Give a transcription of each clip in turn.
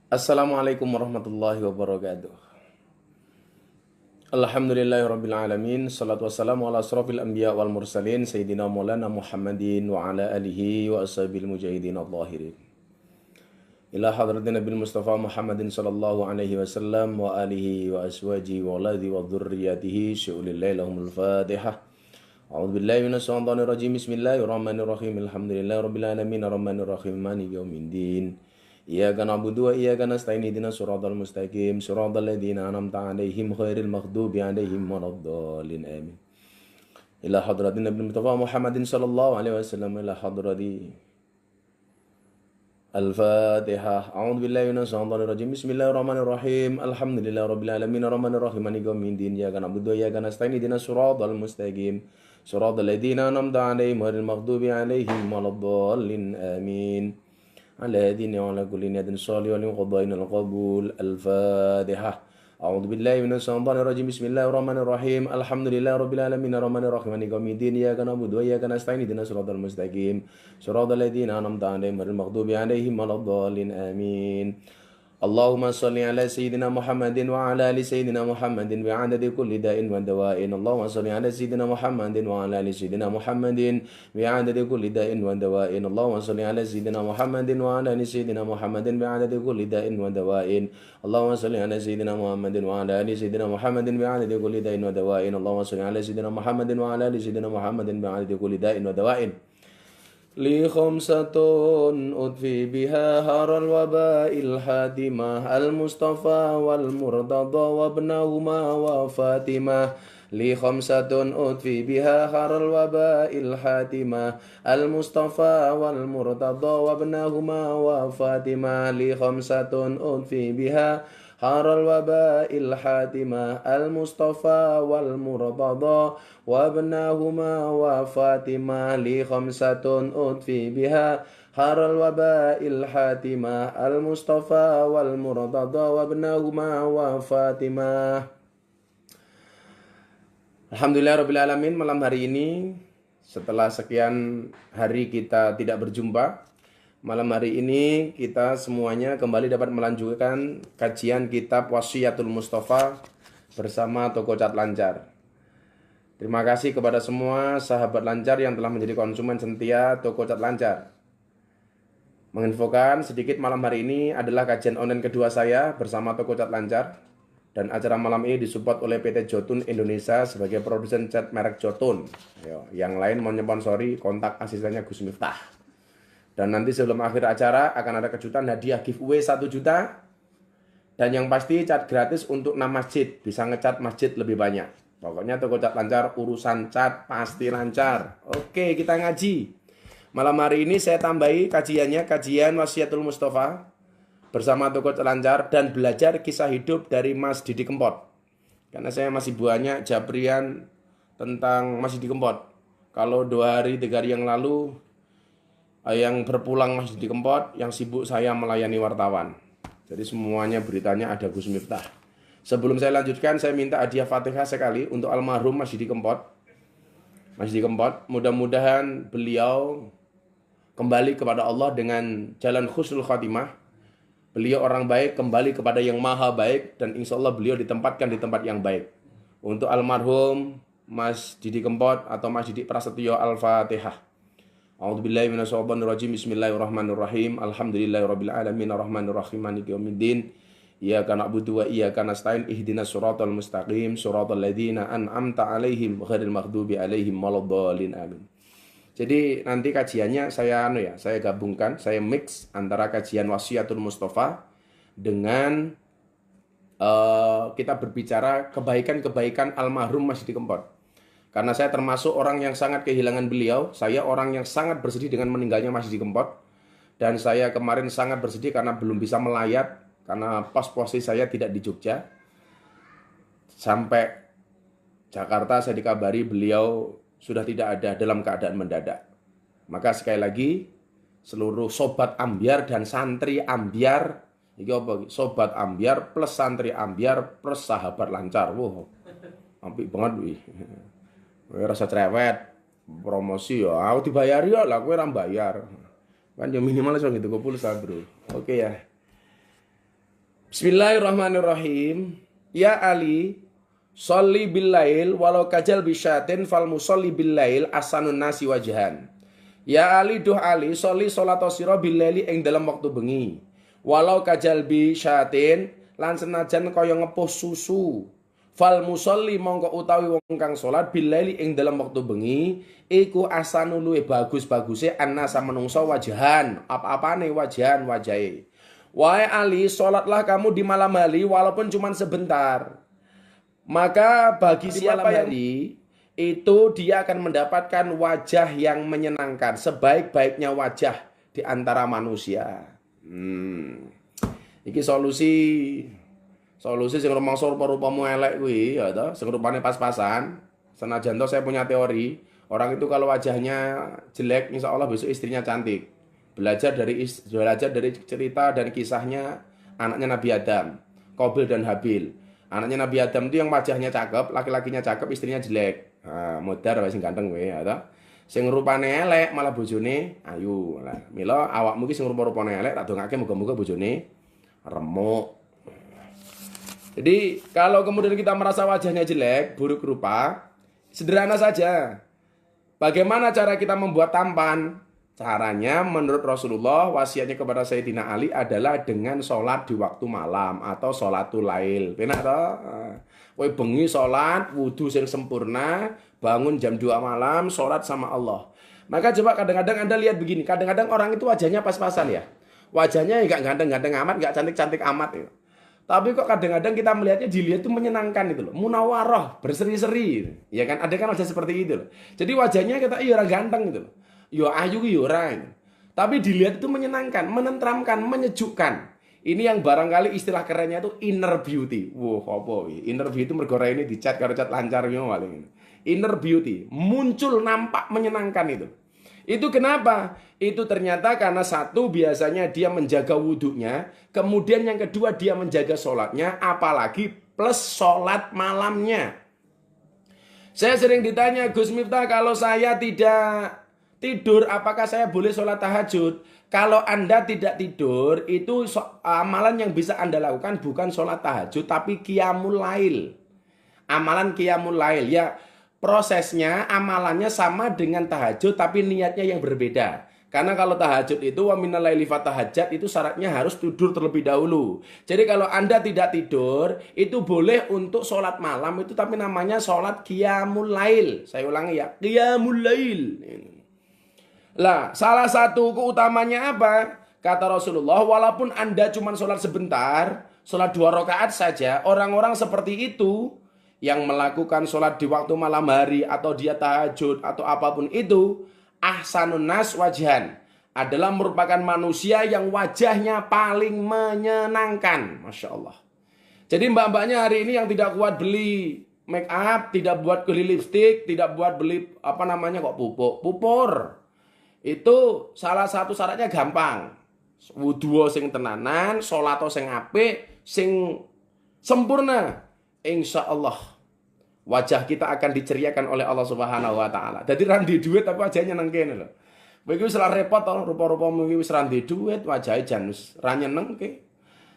Assalamualaikum warahmatullahi wabarakatuh. Alhamdulillahirabbil alamin. Salatu wassalamu ala asrofil anbiya wal mursalin sayyidina maulana Muhammadin wa ala alihi wa ashabil mujahidin adh-dhahirin. Ila hadratin Nabil Mustafa Muhammadin sallallahu alaihi wasallam wa alihi wa aswaji wa aladhi wa dhurriyyatihi syu'lillahi lahumul fatihah. A'udzu billahi minash shaitonir rajim. Bismillahirrahmanirrahim. Alhamdulillahirabbil alamin arrahmanir rahim maliki yaumiddin. Iyyaka na'budu wa iyyaka nasta'in ihdinas siratal mustaqim siratal ladzina an'amta 'alaihim ghairil maghdubi 'alaihim waladdallin amin. Ila hadratin Nabi Mustafa Muhammadin sallallahu alaihi wasallam ila hadrati Al-Fatihah. A'udzu billahi minash shaitonir rajim. Bismillahirrahmanirrahim. Alhamdulillahirabbil alamin arrahmanir rahim maliki yaumiddin. Iyyaka na'budu wa iyyaka nasta'in ihdinas siratal mustaqim siratal ladzina an'amta 'alaihim ghairil maghdubi 'alaihim waladdallin amin. على دين وعلى كل نية صالح ولقضائنا القبول. الفاتحة. أعوذ بالله من الشيطان الرجيم. بسم الله الرحمن الرحيم. الحمد لله رب العالمين الرحمن الرحيم مالك يوم الدين. إياك نعبد وإياك نستعين اهدنا الصراط المستقيم صراط الذين أنعمت عليهم غير المغضوب عليهم ولا الضالين آمين. اللهم صل على سيدنا محمد وعلى آل سيدنا محمد بعدد كل داء ودواء. اللهم صل على سيدنا محمد وعلى آل سيدنا محمد بعدد كل داء ودواء. اللهم صل على سيدنا محمد وعلى آل سيدنا محمد بعدد كل داء ودواء. اللهم صل على سيدنا محمد وعلى آل سيدنا محمد بعدد كل داء ودواء. اللهم صل على سيدنا محمد وعلى آل سيدنا محمد بعدد كل داء ودواء. لي خمسة أطفي بها هار الوباء الحاتمة المصطفى والمرتضى وابنهما وفاطمة. لي خمسة أطفي بها هار الوباء الحاتمة المصطفى والمرتضى وابنهما وفاطمة. لي خمسة أطفي بها هار الوباء الحاتمة المصطفى والمرتضى وابنهما وفاطمة. لي خمسة أطفي بها هار الوباء الحاتمة المصطفى والمرتضى وابنهما وفاطمة. Alhamdulillahirrabbilalamin. Malam hari ini setelah sekian hari kita tidak berjumpa, malam hari ini kita semuanya kembali dapat melanjutkan kajian kitab Wasiyatul Mustafa bersama Toko Cat Lancar. Terima kasih kepada semua sahabat lancar yang telah menjadi konsumen setia Toko Cat Lancar. Menginfokan sedikit, malam hari ini adalah kajian online kedua saya bersama Toko Cat Lancar. Dan acara malam ini disupport oleh PT Jotun Indonesia sebagai produsen cat merek Jotun. Yang lain mau nyponsori, kontak asistennya Gus Miftah. Dan nanti sebelum akhir acara akan ada kejutan hadiah giveaway 1 juta. Dan yang pasti cat gratis untuk 6 masjid. Bisa ngecat masjid lebih banyak. Pokoknya Toko Cat Lancar, urusan cat pasti lancar. Oke, kita ngaji. Malam hari ini saya tambahi kajiannya, kajian Wasiyatul Mustafa bersama Toko Cat Lancar dan belajar kisah hidup dari Mas Didi Kempot. Karena saya masih banyak japrian tentang Mas Didi Kempot. Kalau 2 hari 3 hari yang lalu yang berpulang Mas Didi Kempot, yang sibuk saya melayani wartawan. Jadi semuanya beritanya ada Gus Miftah. Sebelum saya lanjutkan, saya minta hadiah Fatihah sekali untuk almarhum Mas Didi Kempot. Mas Didi Kempot, mudah-mudahan beliau kembali kepada Allah dengan jalan husnul khatimah. Beliau orang baik, kembali kepada yang maha baik, dan insya Allah beliau ditempatkan di tempat yang baik. Untuk almarhum Mas Didi Kempot atau Mas Didi Prasetyo, Al-Fatihah. A'udzubillahi minasyaitonirrajim. Bismillahirrahmanirrahim. Alhamdulillahirabbil alamin arrahmanir rahim maliki yaumiddin. Iyyaka na'budu wa iyyaka nasta'in ihdinas siratal mustaqim siratal ladzina an'amta 'alaihim ghairil maghdubi 'alaihim waladdallin amin. Jadi nanti kajiannya saya gabungkan, saya mix antara kajian Wasiyatul Mustafa dengan kita berbicara kebaikan-kebaikan almarhum Mas Didi Kempot. Karena saya termasuk orang yang sangat kehilangan beliau, saya orang yang sangat bersedih dengan meninggalnya Mas Didi Kempot. Dan saya kemarin sangat bersedih karena belum bisa melayat, karena pos-posisi saya tidak di Jogja. Sampai Jakarta saya dikabari beliau sudah tidak ada dalam keadaan mendadak. Maka sekali lagi, seluruh sobat ambiar dan santri ambiar, ini apa? Sobat ambiar plus santri ambiar plus sahabat lancar. Wow, apik banget wih. Rasa cerewet, promosi ya, aku dibayari ya lah, kowe ora bayar. Kan ya minimal iso gitu pulsa, Bro. Oke ya. Bismillahirrahmanirrahim. Ya Ali, sholli billail walau kajal bisyatin fal musolli billail asanun nasi wajahan. Ya Ali, duh Ali, sholli sholat sira billaili ing dalam waktu bengi. Walau kajal bisyatin lan senajan kaya ngepuh susu. Fal musolli mongko utawi wong kang salat billaili ing dalam waktu bengi iku asanu luwe bagus-baguse annasa menungso wajahan. Apa-apane wajahan wajahe. Wahai Ali, sholatlah kamu di malam hari walaupun cuma sebentar. Maka bagi siapa yang itu dia akan mendapatkan wajah yang menyenangkan, sebaik-baiknya wajah di antara manusia. Iki solusi sing rumangsa rupa-rupamu elek kuwi ya toh, sing rupane pas-pasan. Senajan toh saya punya teori, orang itu kalau wajahnya jelek, insya Allah besok istrinya cantik. Belajar dari cerita dan kisahnya anaknya Nabi Adam, Qabil dan Habil. Anaknya Nabi Adam itu yang wajahnya cakep, laki-lakinya cakep, istrinya jelek. Nah, modar wae sing ganteng kowe ya toh. Sing rupane elek malah bojone ayu. Lah, mila awakmu iki sing rupa-rupane elek tak dongake muga-muga bojone remuk. Jadi kalau kemudian kita merasa wajahnya jelek, buruk rupa, sederhana saja. Bagaimana cara kita membuat tampan? Caranya menurut Rasulullah, wasiatnya kepada Sayyidina Ali adalah dengan sholat di waktu malam atau sholatul lail. Penak toh? Kowe bengi sholat, wudu sing sempurna, bangun jam 2 malam, sholat sama Allah. Maka coba kadang-kadang Anda lihat begini, kadang-kadang orang itu wajahnya pas-pasan ya. Wajahnya enggak ganteng-ganteng amat, enggak cantik-cantik amat ya. Tapi kok kadang-kadang kita melihatnya dilihat itu menyenangkan itu loh. Munawarah, berseri-seri. Ya kan, ada kan wajah seperti itu loh. Jadi wajahnya kita iya orang ganteng gitu loh. Yo ayu yo orang. Tapi dilihat itu menyenangkan, menenteramkan, menyejukkan. Ini yang barangkali istilah kerennya itu inner beauty. Wow, apa ini? Inner beauty mergo ini dicat karo cat lancar yo paling. Inner beauty, muncul nampak menyenangkan itu. Itu kenapa? Itu ternyata karena satu biasanya dia menjaga wudhunya, kemudian yang kedua dia menjaga sholatnya, apalagi plus sholat malamnya. Saya sering ditanya, Gus Miftah, kalau saya tidak tidur, apakah saya boleh sholat tahajud? Kalau Anda tidak tidur, itu amalan yang bisa Anda lakukan bukan sholat tahajud, tapi qiyamul lail. Amalan qiyamul lail, ya. Prosesnya, amalannya sama dengan tahajud, tapi niatnya yang berbeda. Karena kalau tahajud itu, wa minal laili fatahajjat, itu syaratnya harus tidur terlebih dahulu. Jadi kalau Anda tidak tidur, itu boleh untuk sholat malam, itu tapi namanya sholat qiyamul lail. Saya ulangi ya, qiyamul lail. Lah, salah satu keutamanya apa? Kata Rasulullah, walaupun Anda cuma sholat sebentar, sholat 2 rakaat saja, orang-orang seperti itu, yang melakukan sholat di waktu malam hari atau dia tahajud atau apapun itu, ahsanun nas wajhan, adalah merupakan manusia yang wajahnya paling menyenangkan. Masya Allah. Jadi mbak-mbaknya hari ini yang tidak kuat beli make up, tidak buat beli lipstick, tidak buat beli pupur. Itu salah satu syaratnya gampang. Wudu sing tenanan, sholat sing apik, sing sempurna. Insya Allah wajah kita akan diceriakan oleh Allah Subhanahu wa taala. Jadi randi duit tapi wajahnya nang kene lho. Kowe wis ora repot to, rupa-rupamu iki wis randi duit, wajahe jan wis ra nyenengke.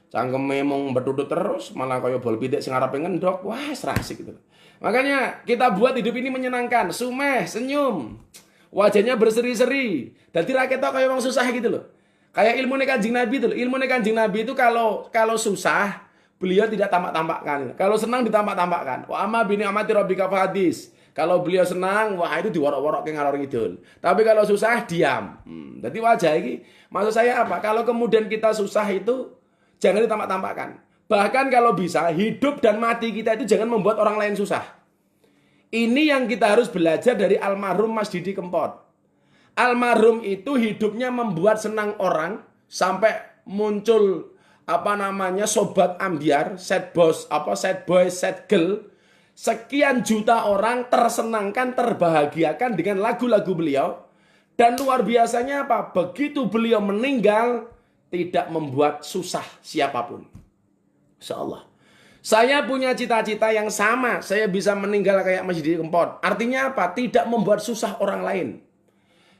Cangkeme mung betutut terus, malah kaya bol pitik sing arepe ngendok. Wah, wis asik gitu. Makanya kita buat hidup ini menyenangkan, sumeh, senyum. Wajahnya berseri-seri. Dadi ra ketok kaya wong susah gitu loh. Kayak ilmu Kanjeng Nabi itu loh. Ilmu Kanjeng Nabi itu kalau susah beliau tidak tampak-tampakkan. Kalau senang ditampak-tampakkan. Wa amma bi ni'mati rabbika fahadis. Kalau beliau senang, wah itu diworok-worok ke ngalor ngidul. Tapi kalau susah, diam. Jadi wajah ini, maksud saya apa? Kalau kemudian kita susah itu, jangan ditampak-tampakkan. Bahkan kalau bisa, hidup dan mati kita itu jangan membuat orang lain susah. Ini yang kita harus belajar dari almarhum Mas Didi Kempot. Almarhum itu hidupnya membuat senang orang, sampai muncul sobat ambiar, set boss, set boy, set girl, sekian juta orang tersenangkan, terbahagiakan dengan lagu-lagu beliau. Dan luar biasanya apa? Begitu beliau meninggal, tidak membuat susah siapapun. Insyaallah. Saya punya cita-cita yang sama, saya bisa meninggal kayak Mas Didi Kempot. Artinya apa? Tidak membuat susah orang lain.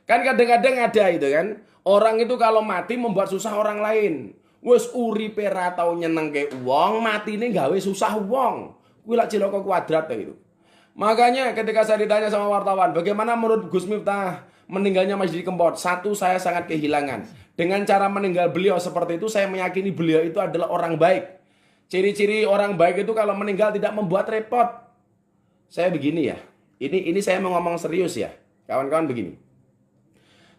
Kan kadang-kadang ada itu kan, orang itu kalau mati membuat susah orang lain. Wis uripe ra tau nyenengke wong, matine gawe susah wong. Kuwi lak cilaka kuadrat itu. Makanya ketika saya ditanya sama wartawan, bagaimana menurut Gus Miftah meninggalnya Mas Didi Kempot? Satu, saya sangat kehilangan. Dengan cara meninggal beliau seperti itu, saya meyakini beliau itu adalah orang baik. Ciri-ciri orang baik itu kalau meninggal tidak membuat repot. Saya begini ya, ini saya mau ngomong serius ya, kawan-kawan begini.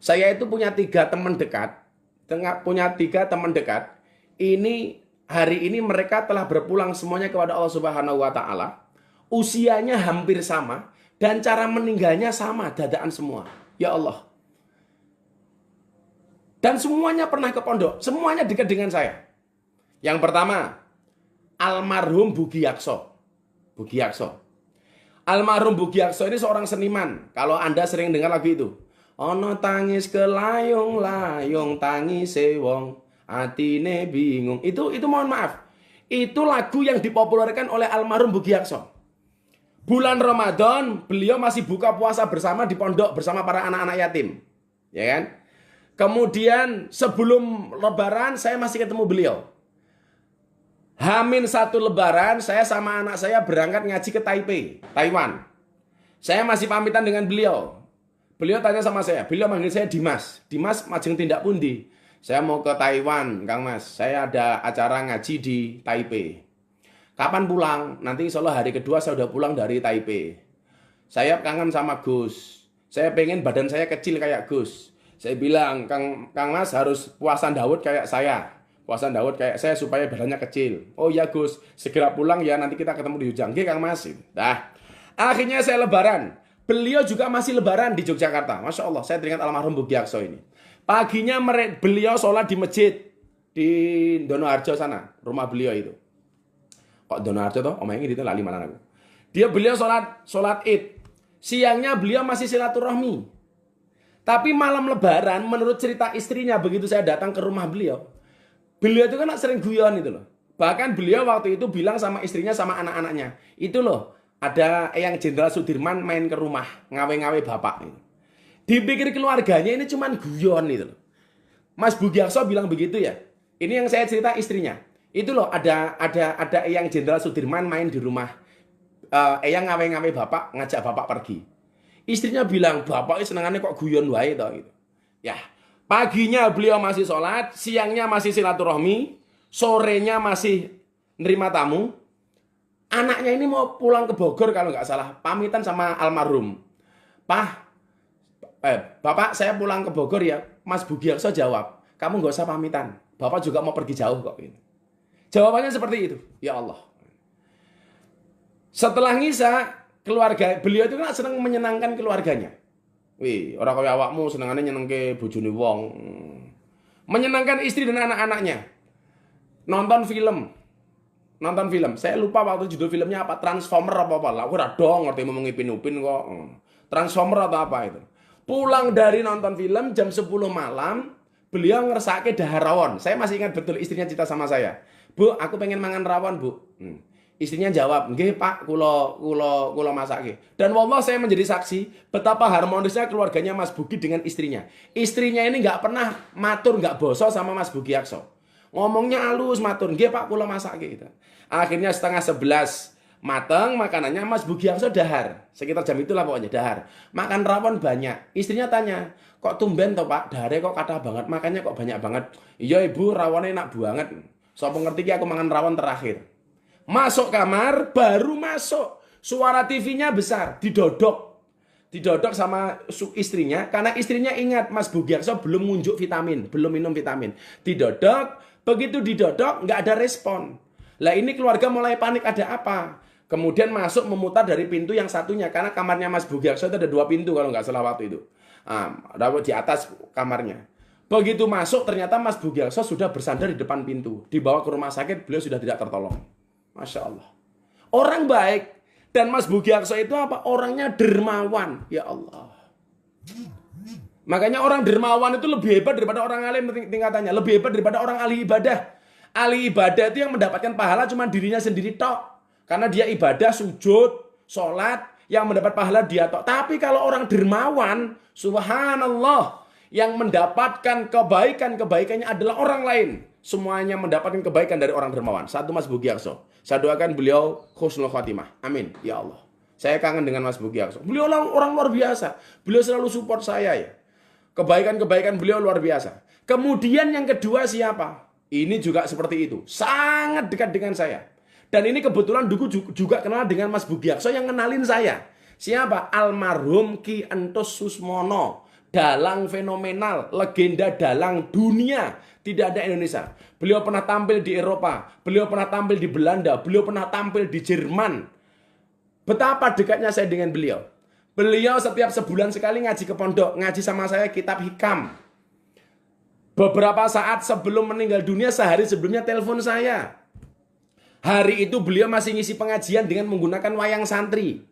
Saya itu punya 3 teman dekat, Ini hari ini mereka telah berpulang semuanya kepada Allah Subhanahu wa taala. Usianya hampir sama dan cara meninggalnya sama, dadaan semua. Ya Allah. Dan semuanya pernah ke pondok, semuanya dekat dengan saya. Yang pertama, almarhum Bugiyakso. Almarhum Bugiyakso ini seorang seniman. Kalau Anda sering dengar lagu itu. Ono tangis kelayung-layung tangis wong atine bingung. Itu mohon maaf. Itu lagu yang dipopulerkan oleh almarhum Bugiyakso. Bulan Ramadan beliau masih buka puasa bersama di pondok bersama para anak-anak yatim. Ya kan? Kemudian sebelum lebaran saya masih ketemu beliau. Hamin 1 lebaran saya sama anak saya berangkat ngaji ke Taipei, Taiwan. Saya masih pamitan dengan beliau. Beliau tanya sama saya, beliau manggil saya Dimas. Dimas majeng tindak pundi? Saya mau ke Taiwan, Kang Mas. Saya ada acara ngaji di Taipei. Kapan pulang? Nanti insya Allah hari kedua saya udah pulang dari Taipei. Saya kangen sama Gus. Saya pengen badan saya kecil kayak Gus. Saya bilang, Kang Mas harus puasa Daud kayak saya. Puasa Daud kayak saya supaya badannya kecil. Oh ya Gus, segera pulang ya, nanti kita ketemu di Ujang. Oke Kang Mas. Nah, akhirnya saya lebaran. Beliau juga masih lebaran di Yogyakarta. Masya Allah, saya teringat almarhum Bugiyakso ini. Paginya beliau sholat di masjid di Donoharjo sana, rumah beliau itu. Kok Donoharjo toh? Omongnya gitu lali mana aku. Beliau sholat Id. Siangnya beliau masih silaturahmi. Tapi malam lebaran menurut cerita istrinya begitu saya datang ke rumah beliau itu kan sering guyon itu loh. Bahkan beliau waktu itu bilang sama istrinya sama anak-anaknya, itu loh ada yang Jenderal Sudirman main ke rumah ngawe-ngawe bapak. Dipikir keluarganya ini cuman guyon itu loh. Mas Bugiyakso bilang begitu ya. Ini yang saya cerita istrinya. Itu loh ada yang Jenderal Sudirman main di rumah. Yang ngawe-ngawe bapak ngajak bapak pergi. Istrinya bilang bapak senengannya kok guyon wae toh gitu. Ya, paginya beliau masih sholat, siangnya masih silaturahmi, sorenya masih nerima tamu. Anaknya ini mau pulang ke Bogor kalau nggak salah, pamitan sama almarhum. Bapak saya pulang ke Bogor ya. Mas Bugiyakso jawab, kamu nggak usah pamitan. Bapak juga mau pergi jauh kok. Jawabannya seperti itu. Ya Allah. Setelah ngisa, keluarga beliau itu kan senang menyenangkan keluarganya. Wih, orang kaya awakmu senengannya nyenengke bojone wong. Menyenangkan istri dan anak-anaknya. Nonton film. Saya lupa waktu judul filmnya apa, Transformer apa. Lah aku ora dong ngerti ngomong Ipin-Upin kok. Transformer atau apa itu. Pulang dari nonton film jam 10 malam, beliau ngersake dahar rawon. Saya masih ingat betul istrinya cerita sama saya. Bu, aku pengen mangan rawon, Bu. Istrinya jawab, nggih Pak, kula masake. Dan wallah saya menjadi saksi betapa harmonisnya keluarganya Mas Bugi dengan istrinya. Istrinya ini nggak pernah matur, nggak boso sama Mas Bugiyakso. Ngomongnya halus matur, nggih Pak, kula masake gitu. Akhirnya 10:30 mateng makanannya, Mas Bugiyakso dahar. Sekitar jam itulah pokoknya dahar. Makan rawon banyak. Istrinya tanya, kok tumben toh Pak, dahare kok kathah banget, makannya kok banyak banget. Iya Ibu, rawonnya enak banget. Sapa ngerti ki aku mangan rawon terakhir. Masuk kamar, baru masuk. Suara TV-nya besar, didodok sama istrinya. Karena istrinya ingat, Mas Bugiyakso belum ngunjuk vitamin, belum minum vitamin. Didodok, begitu didodok, nggak ada respon. Lah ini keluarga mulai panik, ada apa? Kemudian masuk memutar dari pintu yang satunya. Karena kamarnya Mas Bugiyakso itu ada 2 pintu kalau nggak salah waktu itu. Di atas kamarnya. Begitu masuk, ternyata Mas Bugiyakso sudah bersandar di depan pintu. Dibawa ke rumah sakit, beliau sudah tidak tertolong. Masya Allah. Orang baik. Dan Mas Bugiyakso itu apa? Orangnya dermawan. Ya Allah. Makanya orang dermawan itu lebih hebat daripada orang alim tingkatannya. Lebih hebat daripada orang ahli ibadah. Ahli ibadah itu yang mendapatkan pahala cuma dirinya sendiri tok. Karena dia ibadah, sujud, sholat. Yang mendapat pahala dia tok. Tapi kalau orang dermawan, subhanallah, yang mendapatkan kebaikannya adalah orang lain. semuanya mendapatkan kebaikan dari orang dermawan. Satu, Mas Bugiarso. Saya doakan beliau husnul khotimah. Amin. Ya Allah. Saya kangen dengan Mas Bugiarso. Beliau orang luar biasa. Beliau selalu support saya ya. Kebaikan-kebaikan beliau luar biasa. Kemudian yang kedua siapa? Ini juga seperti itu. Sangat dekat dengan saya. Dan ini kebetulan Duku juga kenal dengan Mas Bugiarso yang kenalin saya. Siapa? Almarhum Ki Entus Susmono. Dalang fenomenal, legenda dalang dunia. Tidak ada Indonesia. Beliau pernah tampil di Eropa. Beliau pernah tampil di Belanda. Beliau pernah tampil di Jerman. Betapa dekatnya saya dengan beliau. Beliau setiap sebulan sekali ngaji ke pondok. Ngaji sama saya kitab hikam. Beberapa saat sebelum meninggal dunia, sehari sebelumnya telepon saya. Hari itu beliau masih ngisi pengajian dengan menggunakan wayang santri.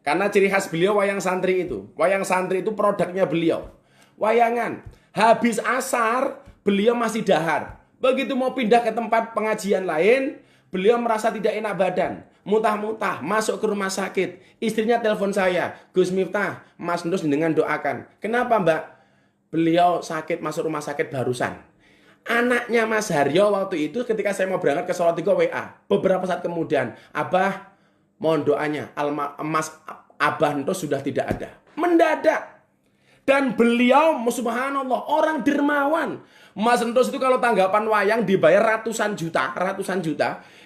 Karena ciri khas beliau wayang santri itu. Wayang santri itu produknya beliau. Wayangan. Habis asar, beliau masih dahar. Begitu mau pindah ke tempat pengajian lain, beliau merasa tidak enak badan. Muntah-muntah, masuk ke rumah sakit. Istrinya telepon saya. Gus Miftah, Mas Entus dengan doakan. Kenapa Mbak? Beliau sakit, masuk rumah sakit barusan. Anaknya Mas Haryo waktu itu ketika saya mau berangkat ke Salatiga WA. Beberapa saat kemudian, Abah, mohon doanya, Mas Abah Entus sudah tidak ada. Mendadak. Dan beliau, subhanallah, orang dermawan. Mas Entus itu kalau tanggapan wayang dibayar ratusan juta.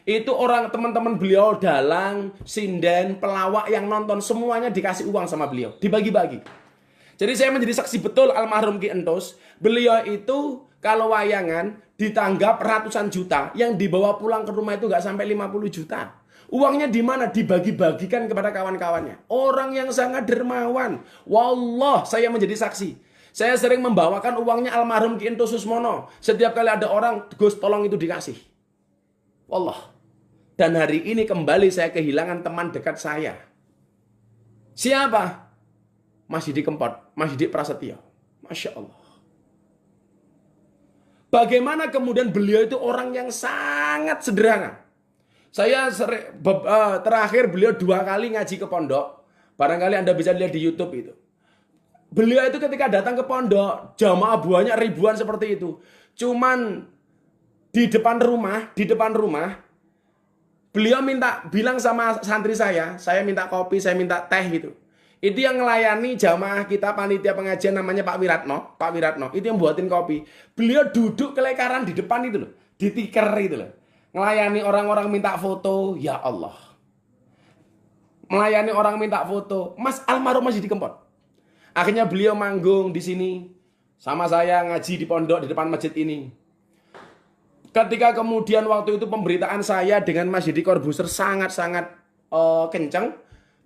Itu orang teman-teman beliau, dalang, sinden, pelawak yang nonton, semuanya dikasih uang sama beliau. Dibagi-bagi. Jadi saya menjadi saksi betul almarhum Ki Entus. Beliau itu kalau wayangan ditanggap ratusan juta. Yang dibawa pulang ke rumah itu nggak sampai 50 juta. Uangnya di mana? Dibagi-bagikan kepada kawan-kawannya. Orang yang sangat dermawan. Wallah, saya menjadi saksi. Saya sering membawakan uangnya almarhum Ki Entus Susmono. Setiap kali ada orang, Gus tolong itu dikasih. Wallah. Dan hari ini kembali saya kehilangan teman dekat saya. Siapa? Mas Didi Kempot, Mas Didi Prasetyo. Masya Allah. Bagaimana kemudian beliau itu orang yang sangat sederhana. Saya terakhir beliau 2 kali ngaji ke pondok. Barangkali Anda bisa lihat di YouTube itu. Beliau itu ketika datang ke pondok, jamaah banyak ribuan seperti itu. Cuman di depan rumah, beliau bilang sama santri saya minta kopi, saya minta teh gitu. Itu yang melayani jamaah kita panitia pengajian namanya Pak Wiratno. Itu yang buatin kopi. Beliau duduk kelekaran di depan itu loh, di tiker itu loh. Melayani orang-orang minta foto, ya Allah. Melayani orang minta foto, Mas almarhum Mas Didi Kempot. Akhirnya beliau manggung di sini sama saya ngaji di pondok di depan masjid ini. Ketika kemudian waktu itu pemberitaan saya dengan Mas Didi Corbuzier sangat-sangat kencang,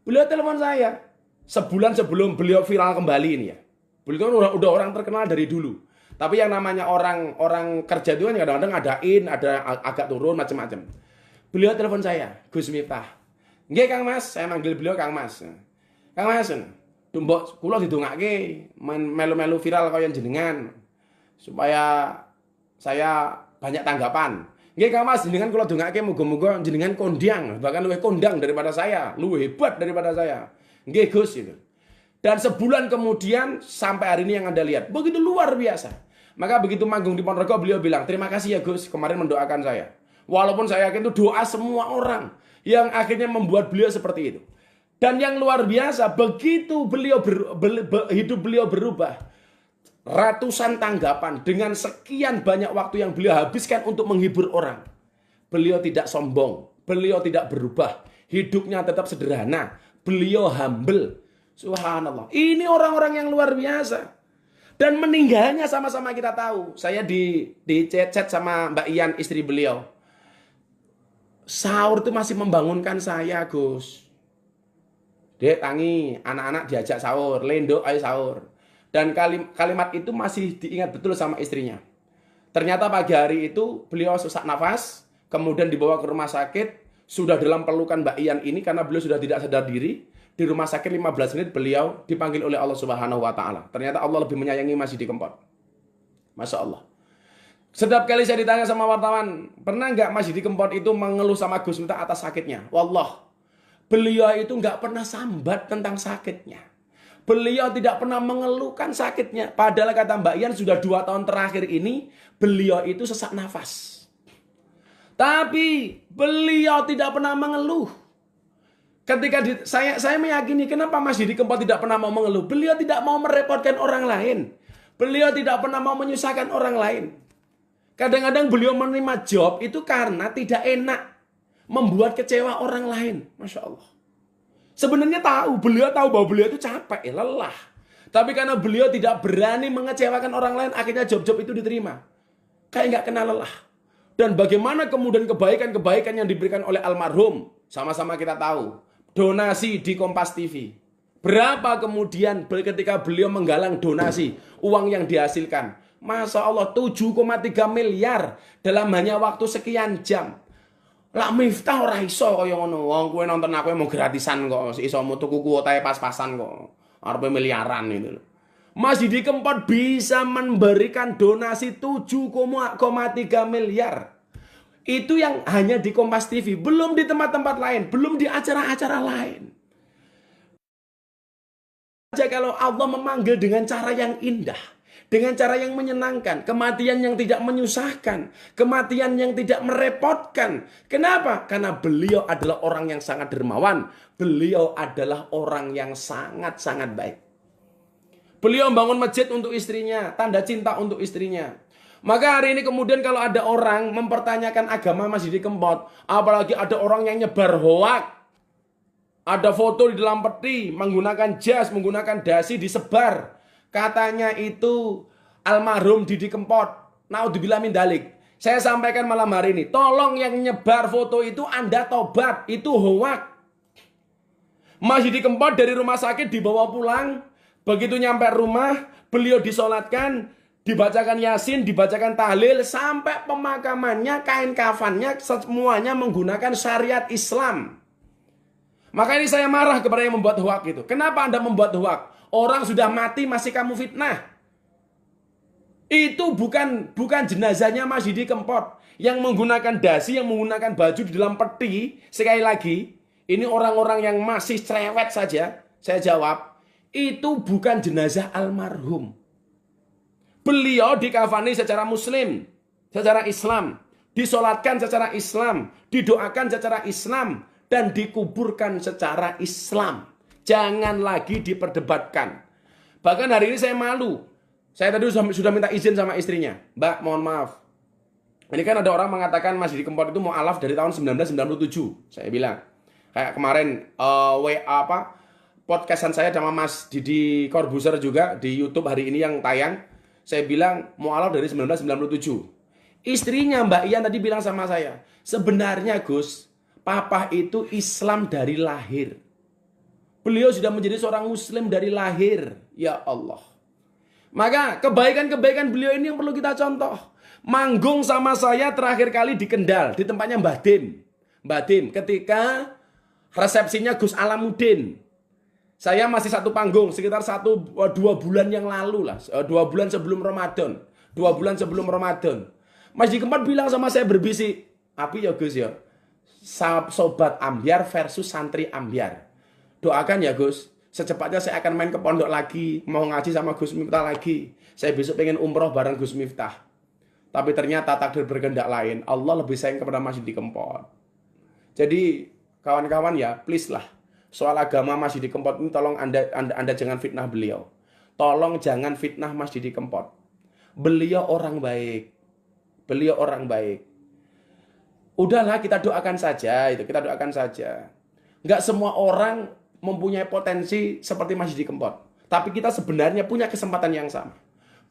beliau telepon saya. Sebulan sebelum beliau viral kembali ini ya. Beliau kan udah orang terkenal dari dulu. Tapi yang namanya orang kerja itu kan kadang-kadang ada agak turun macam-macam. Beliau telepon saya, Gus Miftah. Nggih Kang Mas, saya manggil beliau Kang Mas. Kang Mas, tumbok kula didongake melu-melu viral kaya jenengan supaya saya banyak tanggapan. Nggih Kang Mas, jenengan kula dongake muga-muga jenengan kondang, bahkan luwih kondang daripada saya, luwih hebat daripada saya. Nggih Gus itu. Dan sebulan kemudian sampai hari ini yang Anda lihat begitu luar biasa. Maka begitu manggung di Ponorogo beliau bilang, "Terima kasih ya Gus kemarin mendoakan saya." Walaupun saya yakin itu doa semua orang yang akhirnya membuat beliau seperti itu. Dan yang luar biasa begitu beliau hidup beliau berubah. Ratusan tanggapan dengan sekian banyak waktu yang beliau habiskan untuk menghibur orang. Beliau tidak sombong, beliau tidak berubah, hidupnya tetap sederhana. Beliau humble. Subhanallah. Ini orang-orang yang luar biasa. Dan meninggalnya sama-sama kita tahu. Saya di chat sama Mbak Ian, istri beliau. Sahur itu masih membangunkan saya, Gus. Dek, tangi, anak-anak diajak sahur. Lendo, ayo sahur. Dan kalimat itu masih diingat betul sama istrinya. Ternyata pagi hari itu beliau sesak nafas. Kemudian dibawa ke rumah sakit. Sudah dalam pelukan Mbak Ian ini karena beliau sudah tidak sadar diri. Di rumah sakit 15 menit beliau dipanggil oleh Allah Subhanahu wa taala. Ternyata Allah lebih menyayangi Mas Didi Kempot. Masya Allah. Setiap kali saya ditanya sama wartawan, pernah nggak Mas Didi Kempot itu mengeluh sama Gus Miftah atas sakitnya? Wallah, beliau itu nggak pernah sambat tentang sakitnya. Beliau tidak pernah mengeluhkan sakitnya. Padahal kata Mbak Ian sudah 2 tahun terakhir ini beliau itu sesak nafas. Tapi beliau tidak pernah mengeluh. Ketika saya meyakini kenapa Mas Didi Kempot tidak pernah mau mengeluh. Beliau tidak mau merepotkan orang lain. Beliau tidak pernah mau menyusahkan orang lain. Kadang-kadang beliau menerima job itu karena tidak enak membuat kecewa orang lain. Masya Allah. Sebenarnya beliau tahu bahwa beliau itu capek, lelah. Tapi karena beliau tidak berani mengecewakan orang lain, akhirnya job-job itu diterima. Kayak nggak kenal lelah. Dan bagaimana kemudian kebaikan-kebaikan yang diberikan oleh almarhum, sama-sama kita tahu. Donasi di Kompas TV. Berapa kemudian ketika beliau menggalang donasi, uang yang dihasilkan. Masya Allah, 7,3 miliar dalam hanya waktu sekian jam. Lah Miftah ora iso kaya ngono. Wong kowe nonton aku mau gratisan kok, iso tuku kuotae pas-pasan kok. Arepe miliaran itu. Mas Didi Kempot bisa memberikan donasi 7,3 miliar. Itu yang hanya di Kompas TV, belum di tempat-tempat lain, belum di acara-acara lain. Aja kalau Allah memanggil dengan cara yang indah, dengan cara yang menyenangkan, kematian yang tidak menyusahkan, kematian yang tidak merepotkan. Kenapa? Karena beliau adalah orang yang sangat dermawan. Beliau adalah orang yang sangat-sangat baik. Beliau membangun masjid untuk istrinya, tanda cinta untuk istrinya. Maka hari ini kemudian kalau ada orang mempertanyakan agama Mas Didi Kempot, apalagi ada orang yang nyebar hoak, ada foto di dalam peti, menggunakan jas, menggunakan dasi, disebar. Katanya itu almarhum Didi Kempot. Naudzubillah min dalik. Saya sampaikan malam hari ini, tolong yang nyebar foto itu Anda tobat, itu hoak. Mas Didi Kempot dari rumah sakit dibawa pulang, begitu nyampe rumah, beliau disolatkan, dibacakan Yasin, dibacakan tahlil, sampai pemakamannya, kain kafannya, semuanya menggunakan syariat Islam. Maka ini saya marah kepada yang membuat hoak itu. Kenapa Anda membuat hoak? Orang sudah mati masih kamu fitnah. Itu bukan jenazahnya Mas Didi Kempot yang menggunakan dasi, yang menggunakan baju di dalam peti. Sekali lagi, ini orang-orang yang masih cerewet saja. Saya jawab, itu bukan jenazah almarhum. Beliau dikafani secara muslim, secara Islam, disolatkan secara Islam, didoakan secara Islam, dan dikuburkan secara Islam. Jangan lagi diperdebatkan. Bahkan hari ini saya malu. Saya tadi sudah minta izin sama istrinya. Mbak, mohon maaf. Ini kan ada orang mengatakan Mas Didi Kempot itu mu'alaf dari tahun 1997. Saya bilang. Kayak kemarin podcastan saya sama Mas Didi Corbuzier juga di YouTube hari ini yang tayang. Saya bilang mu'alaf dari 1997. Istrinya Mbak Ian tadi bilang sama saya, sebenarnya Gus, Papa itu Islam dari lahir. Beliau sudah menjadi seorang muslim dari lahir. Ya Allah. Maka kebaikan-kebaikan beliau ini yang perlu kita contoh. Manggung sama saya terakhir kali di Kendal, di tempatnya Mbah Dim. Mbah Dim ketika resepsinya Gus Alamuddin. Saya masih satu panggung sekitar 2 bulan yang lalu lah. 2 bulan sebelum Ramadan. 2 bulan sebelum Ramadan. Mas Didi Kempot bilang sama saya berbisik, "Api ya Gus ya. Sobat Ambyar versus santri Ambyar. Doakan ya Gus, secepatnya saya akan main ke pondok lagi, mau ngaji sama Gus Miftah lagi. Saya besok pengen umroh bareng Gus Miftah. Tapi ternyata takdir berkehendak lain. Allah lebih sayang kepada Mas Didi Kempot." Jadi kawan-kawan ya, please lah. Soal agama Mas Didi Kempot ini tolong Anda jangan fitnah beliau. Tolong jangan fitnah Mas Didi Kempot. Beliau orang baik. Beliau orang baik. Udahlah kita doakan saja, kita doakan saja. Enggak semua orang mempunyai potensi seperti Mas Didi Kempot. Tapi kita sebenarnya punya kesempatan yang sama.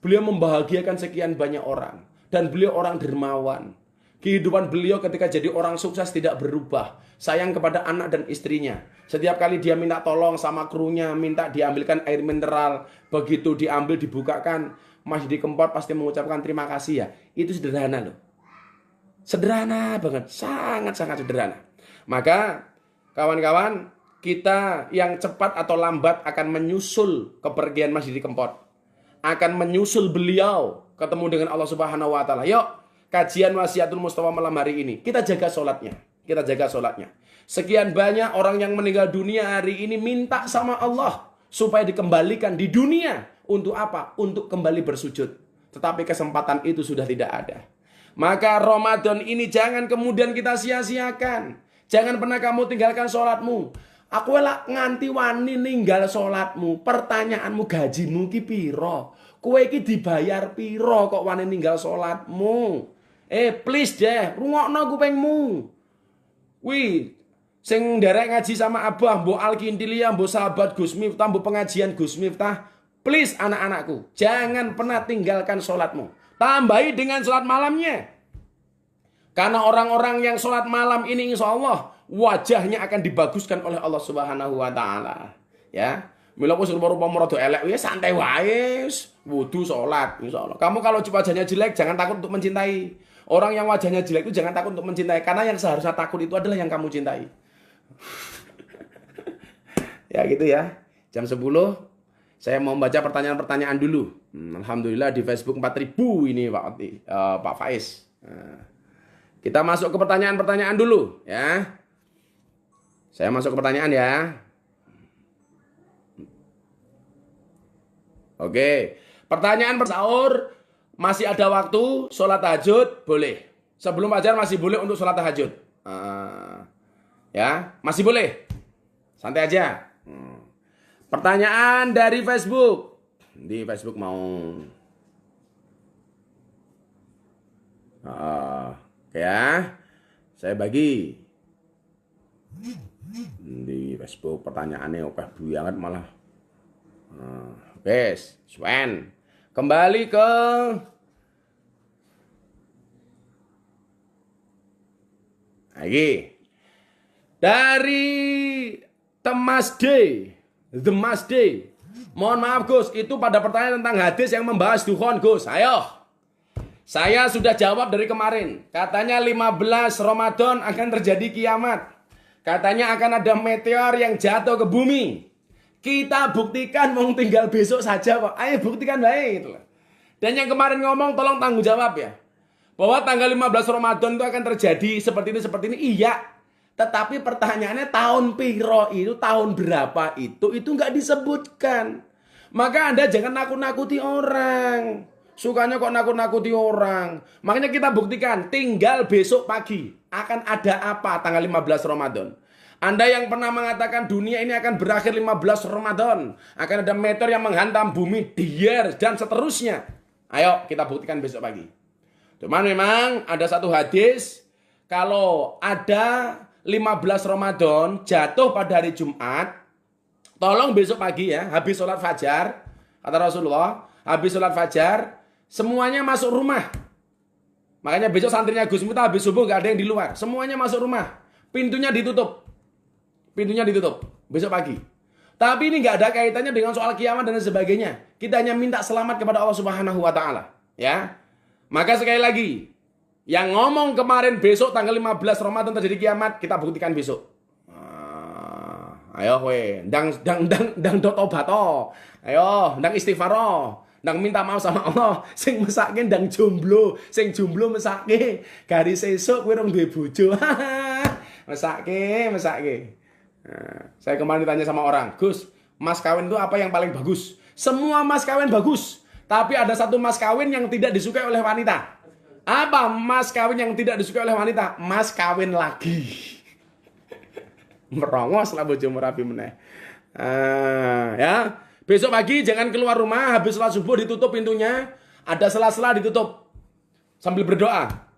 Beliau membahagiakan sekian banyak orang. Dan beliau orang dermawan. Kehidupan beliau ketika jadi orang sukses tidak berubah. Sayang kepada anak dan istrinya. Setiap kali dia minta tolong sama krunya, minta diambilkan air mineral. Begitu diambil, dibukakan, Mas Didi Kempot pasti mengucapkan terima kasih ya. Itu sederhana loh. Sederhana banget, sangat-sangat sederhana. Maka kawan-kawan, kita yang cepat atau lambat akan menyusul kepergian Mas Didi Kempot. Akan menyusul beliau ketemu dengan Allah Subhanahu wa taala. Yuk, kajian Wasiatul Mustafa malam hari ini. Kita jaga sholatnya. Kita jaga sholatnya. Sekian banyak orang yang meninggal dunia hari ini minta sama Allah supaya dikembalikan di dunia. Untuk apa? Untuk kembali bersujud. Tetapi kesempatan itu sudah tidak ada. Maka Ramadan ini jangan kemudian kita sia-siakan. Jangan pernah kamu tinggalkan sholatmu. Aku lah nganti wani ninggal sholatmu. Pertanyaanmu, gajimu ki piro? Kowe ki dibayar piro kok wani ninggal sholatmu? Please deh, rungokno kupingmu. Wih, sing nderek ngaji sama Abah, mbok Al-Kintilia, mbok sahabat Gus Miftah, mbok pengajian Gus Miftah. Please anak-anakku, jangan pernah tinggalkan sholatmu. Tambahi dengan sholat malamnya. Karena orang-orang yang sholat malam ini insya Allah wajahnya akan dibaguskan oleh Allah Subhanahu wa taala. Ya. Mila wis rupa-rupa rada elek ya santai wae, wudu salat insyaallah. Kamu kalau wajahnya jelek jangan takut untuk mencintai. Orang yang wajahnya jelek itu jangan takut untuk mencintai karena yang seharusnya takut itu adalah yang kamu cintai. Ya gitu ya. Jam 10 saya mau baca pertanyaan-pertanyaan dulu. Alhamdulillah di Facebook 4.000 ini Pak Faiz. Nah, kita masuk ke pertanyaan-pertanyaan dulu ya. Saya masuk ke pertanyaan ya. Oke, pertanyaan bersahur, masih ada waktu, sholat tahajud, boleh. Sebelum fajar masih boleh untuk sholat tahajud. Ya, masih boleh. Santai aja. Pertanyaan dari Facebook. Di Facebook mau. Ya, saya bagi. Di Facebook pertanyaannya oke banget malah. Oke, Sven. Kembali ke lagi dari The Mas Day. Mohon maaf Gus, itu pada pertanyaan tentang hadis yang membahas dukhon Gus. Ayo. Saya sudah jawab dari kemarin. Katanya 15 Ramadan akan terjadi kiamat. Katanya akan ada meteor yang jatuh ke bumi. Kita buktikan mau tinggal besok saja kok. Ayo buktikan baik gitu. Dan yang kemarin ngomong tolong tanggung jawab ya. Bahwa tanggal 15 Ramadan itu akan terjadi seperti ini. Iya. Tetapi pertanyaannya tahun piro itu, tahun berapa itu nggak disebutkan. Maka Anda jangan nakut-nakuti orang. Sukanya kok nakut-nakuti orang. Makanya kita buktikan tinggal besok pagi akan ada apa tanggal 15 Ramadan. Anda yang pernah mengatakan dunia ini akan berakhir 15 Ramadan. Akan ada meteor yang menghantam bumi, dier, dan seterusnya. Ayo kita buktikan besok pagi. Cuman memang ada satu hadis. Kalau ada 15 Ramadan jatuh pada hari Jumat. Tolong besok pagi ya, habis sholat fajar. Kata Rasulullah, habis sholat fajar, semuanya masuk rumah. Makanya besok santrinya Gus Miftah habis subuh gak ada yang di luar. Semuanya masuk rumah. Pintunya ditutup. Besok pagi. Tapi ini nggak ada kaitannya dengan soal kiamat dan sebagainya. Kita hanya minta selamat kepada Allah Subhanahu wa taala, ya. Maka sekali lagi, yang ngomong kemarin besok tanggal 15 Ramadan terjadi kiamat, kita buktikan besok. Ayo we, ndang tobato. Ayo, ndang istighfaro. Ndang minta maaf sama Allah. Sing mesake ndang jomblo, sing jomblo mesake garis esuk kowe rong duwe bojo. mesake. Nah, saya kemarin ditanya sama orang, Gus, mas kawin itu apa yang paling bagus? Semua mas kawin bagus, tapi ada satu mas kawin yang tidak disukai oleh wanita. Apa mas kawin yang tidak disukai oleh wanita? Mas kawin lagi. Merongos lah bojomu rapi meneh. Ya, besok pagi jangan keluar rumah, habis sholat subuh ditutup pintunya, ada sela-sela ditutup sambil berdoa.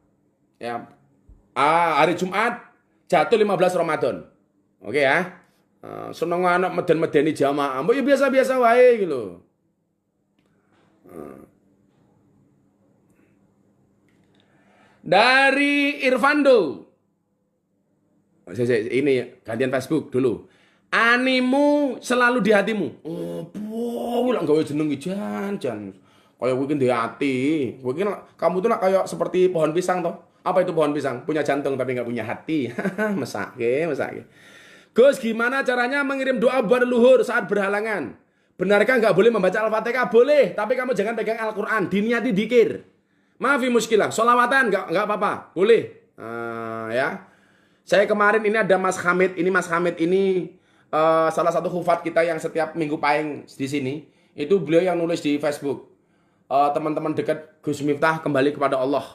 Ya, hari Jumat jatuh 15 Ramadan. Oke ya. Seneng anak meden-medeni jamaah. Mbok ya biasa-biasa wae gitu. Dari Irvando. Ini gantian Facebook dulu. Animu selalu di hatimu. Oh, boh, lak gawe jeneng jan. Kayak kowe ki hati. Kowe ki kamu tuh kayak seperti pohon pisang toh. Apa itu pohon pisang? Punya jantung tapi nggak punya hati. mesake. Gus, gimana caranya mengirim doa buat leluhur saat berhalangan? Benarkah nggak boleh membaca Al-Fatihah? Boleh, tapi kamu jangan pegang Al-Quran. Diniati dikir. Maafi muskilah. Sholawatan nggak apa-apa. Boleh. Ya. Saya kemarin ini ada Mas Hamid. Ini Mas Hamid ini salah satu hufat kita yang setiap minggu paling di sini, itu beliau yang nulis di Facebook. Teman-teman dekat Gus Miftah kembali kepada Allah.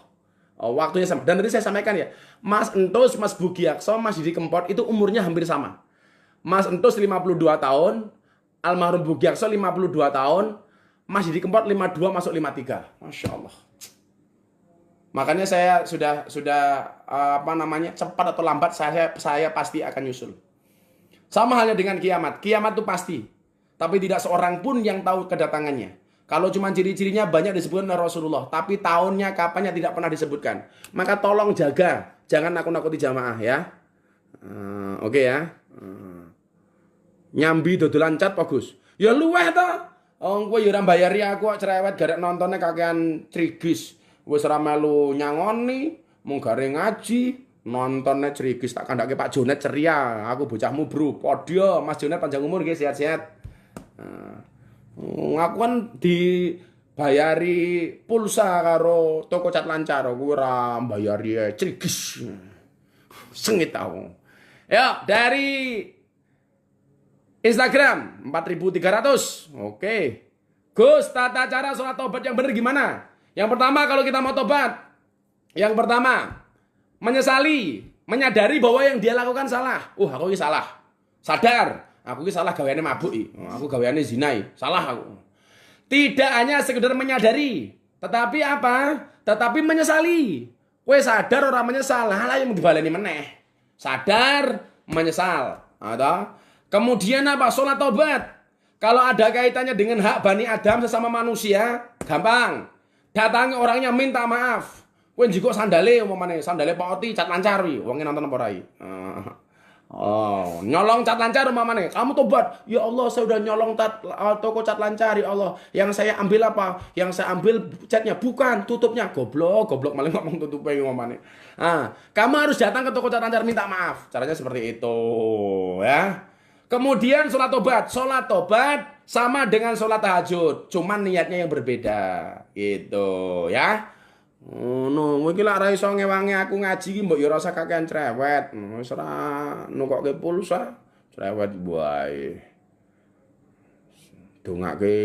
Waktunya sama. Dan tadi saya sampaikan ya, Mas Entus, Mas Bugiakso, Mas Didi Kempot itu umurnya hampir sama. Mas Entus 52 tahun, almarhum Bugiakso 52 tahun, Mas Didi Kempot 52 masuk 53. Masya Allah. Makanya saya sudah cepat atau lambat saya pasti akan nyusul. Sama halnya dengan kiamat. Kiamat itu pasti. Tapi tidak seorang pun yang tahu kedatangannya. Kalau cuma ciri-cirinya banyak disebutkan oleh Rasulullah. Tapi tahunnya, kapannya tidak pernah disebutkan. Maka tolong jaga. Jangan nakut-nakuti jamaah ya. Oke ya. Nyambi dodolan cat bagus. Ya luweh ta. Kowe yo ora mbayari aku kok cerewet garek nontonnya kakean trigis. Wis ora melu nyangoni, mung gare ngaji. Nontonnya cerigis tak kandake Pak Jonet ceria. Aku bocahmu bro. Podyo Mas Jonet panjang umur nggih sehat-sehat. Aku kan dibayari pulsa karo toko cat lancar. Aku ora mbayari cerigis. Sengit aku. Ya, dari Instagram 4.300. Oke. Gus, tata cara sholat tobat yang benar gimana? Yang pertama kalau kita mau tobat, yang pertama menyesali, menyadari bahwa yang dia lakukan salah. Aku ini salah. Sadar, aku ini salah gaweane mabuk. Aku gaweane zinai. Salah aku. Tidak hanya sekedar menyadari, tetapi apa? Tetapi menyesali. Kowe sadar orang menyesal, lah yang dibaleni meneh. Sadar, menyesal. Atau kemudian apa? Sholat tobat. Kalau ada kaitannya dengan hak Bani Adam sesama manusia, gampang. Datangi orangnya minta maaf. Kowe njiko sandale umpamane, sandale Pak Oti cat lancar wi, wonge nonton apa rai. Nyolong cat lancar umpamane, kamu tobat. Ya Allah, saya udah nyolong toko cat lancar ya Allah. Yang saya ambil apa? Yang saya ambil catnya bukan, tutupnya. Goblok malah ngomong tutupnya umpamane. Kamu harus datang ke toko cat lancar minta maaf. Caranya seperti itu, ya. Kemudian sholat tobat sama dengan sholat tahajud, cuman niatnya yang berbeda, gitu ya. Kowe iki lak ra iso ngewangi aku ngaji iki mbok ya rasa kakean cerewet. Wis ora nukokke pulsa, cerewet wae. Dongake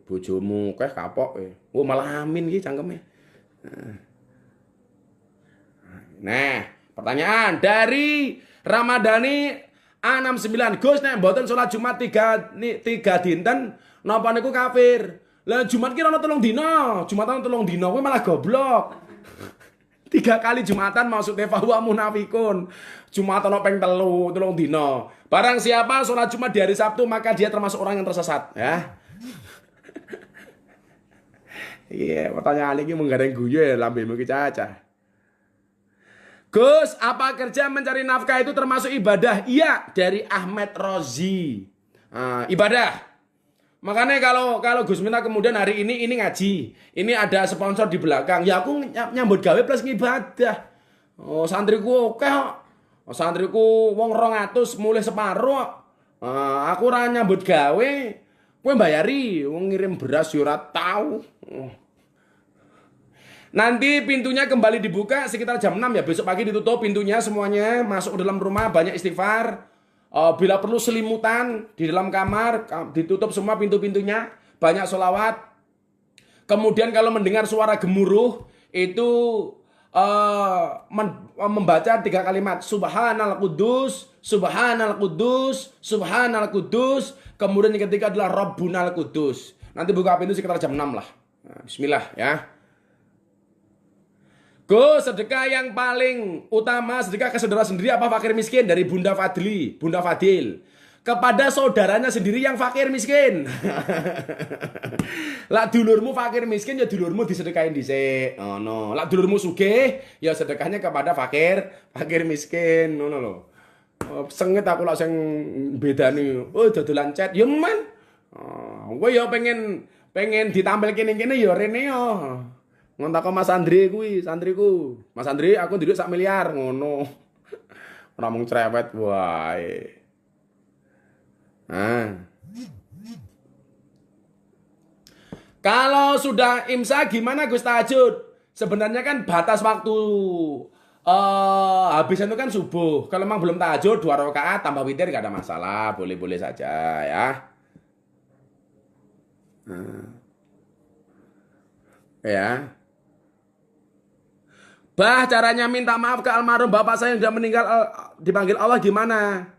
bojomu keh kapok kowe. Malah amin iki cangkeme. Nah, pertanyaan dari Ramadhani A69. Gus nek mboten salat Jumat 3 dinten napa niku kafir? Lah Jumat ki ana 3 dina, Jumatan 3 dina kowe malah goblok. 3 kali Jumatan maksudnya fahuwa munafikun. Jumat ana ping 3 dina. Barang siapa salat Jumat di hari Sabtu maka dia termasuk orang yang tersesat, ya. Iya, pertanyaan iki menggareng guyu ya lambemu ki cacah. Gus, apa kerja mencari nafkah itu termasuk ibadah? Iya, dari Ahmed Rozi. Ibadah. Makanya kalau Gus Miftah kemudian hari ini ngaji, ini ada sponsor di belakang, ya aku nyambut gawe plus ngibadah. Santriku oke kok. Santriku wong 200 mulai separuh. Aku ora nyambut gawe, kowe mbayari, wong ngirim beras yo ora tau. Nanti pintunya kembali dibuka sekitar jam 6 ya. Besok pagi ditutup pintunya semuanya. Masuk ke dalam rumah, banyak istighfar. Bila perlu selimutan di dalam kamar. Ditutup semua pintu-pintunya. Banyak sholawat. Kemudian kalau mendengar suara gemuruh. Itu membaca 3 kalimat. Subhanal Kudus, Subhanal Kudus, Subhanal Kudus. Kemudian yang ketiga adalah Rabbunal Kudus. Nanti buka pintu sekitar jam 6 lah. Bismillah ya. Gus, sedekah yang paling utama, sedekah ke saudara sendiri apa fakir miskin? Dari Bunda Fadil. Kepada saudaranya sendiri yang fakir miskin. Lah dulurmu fakir miskin, ya dulurmu disedekahin dhisik. No. Lah dulurmu sugih, ya sedekahnya kepada fakir miskin. Ngono lho. Sengit aku lak sing bedani. Dodolan cat. Ya men. Kowe ya pengen ditampil kene-kene ya rene ya. Ngontak Mas Andri kuwi, santriku. Mas Andri, aku nduduk 1 miliar ngono. Ora mung cerewet wae. Kalau sudah imsak gimana Gus tahajud? Sebenarnya kan batas waktu Habis itu kan subuh. Kalau memang belum tahajud 2 rakaat tambah witir gak ada masalah, boleh-boleh saja ya. Ya. Bah, caranya minta maaf ke almarhum bapak saya yang sudah meninggal dipanggil Allah gimana?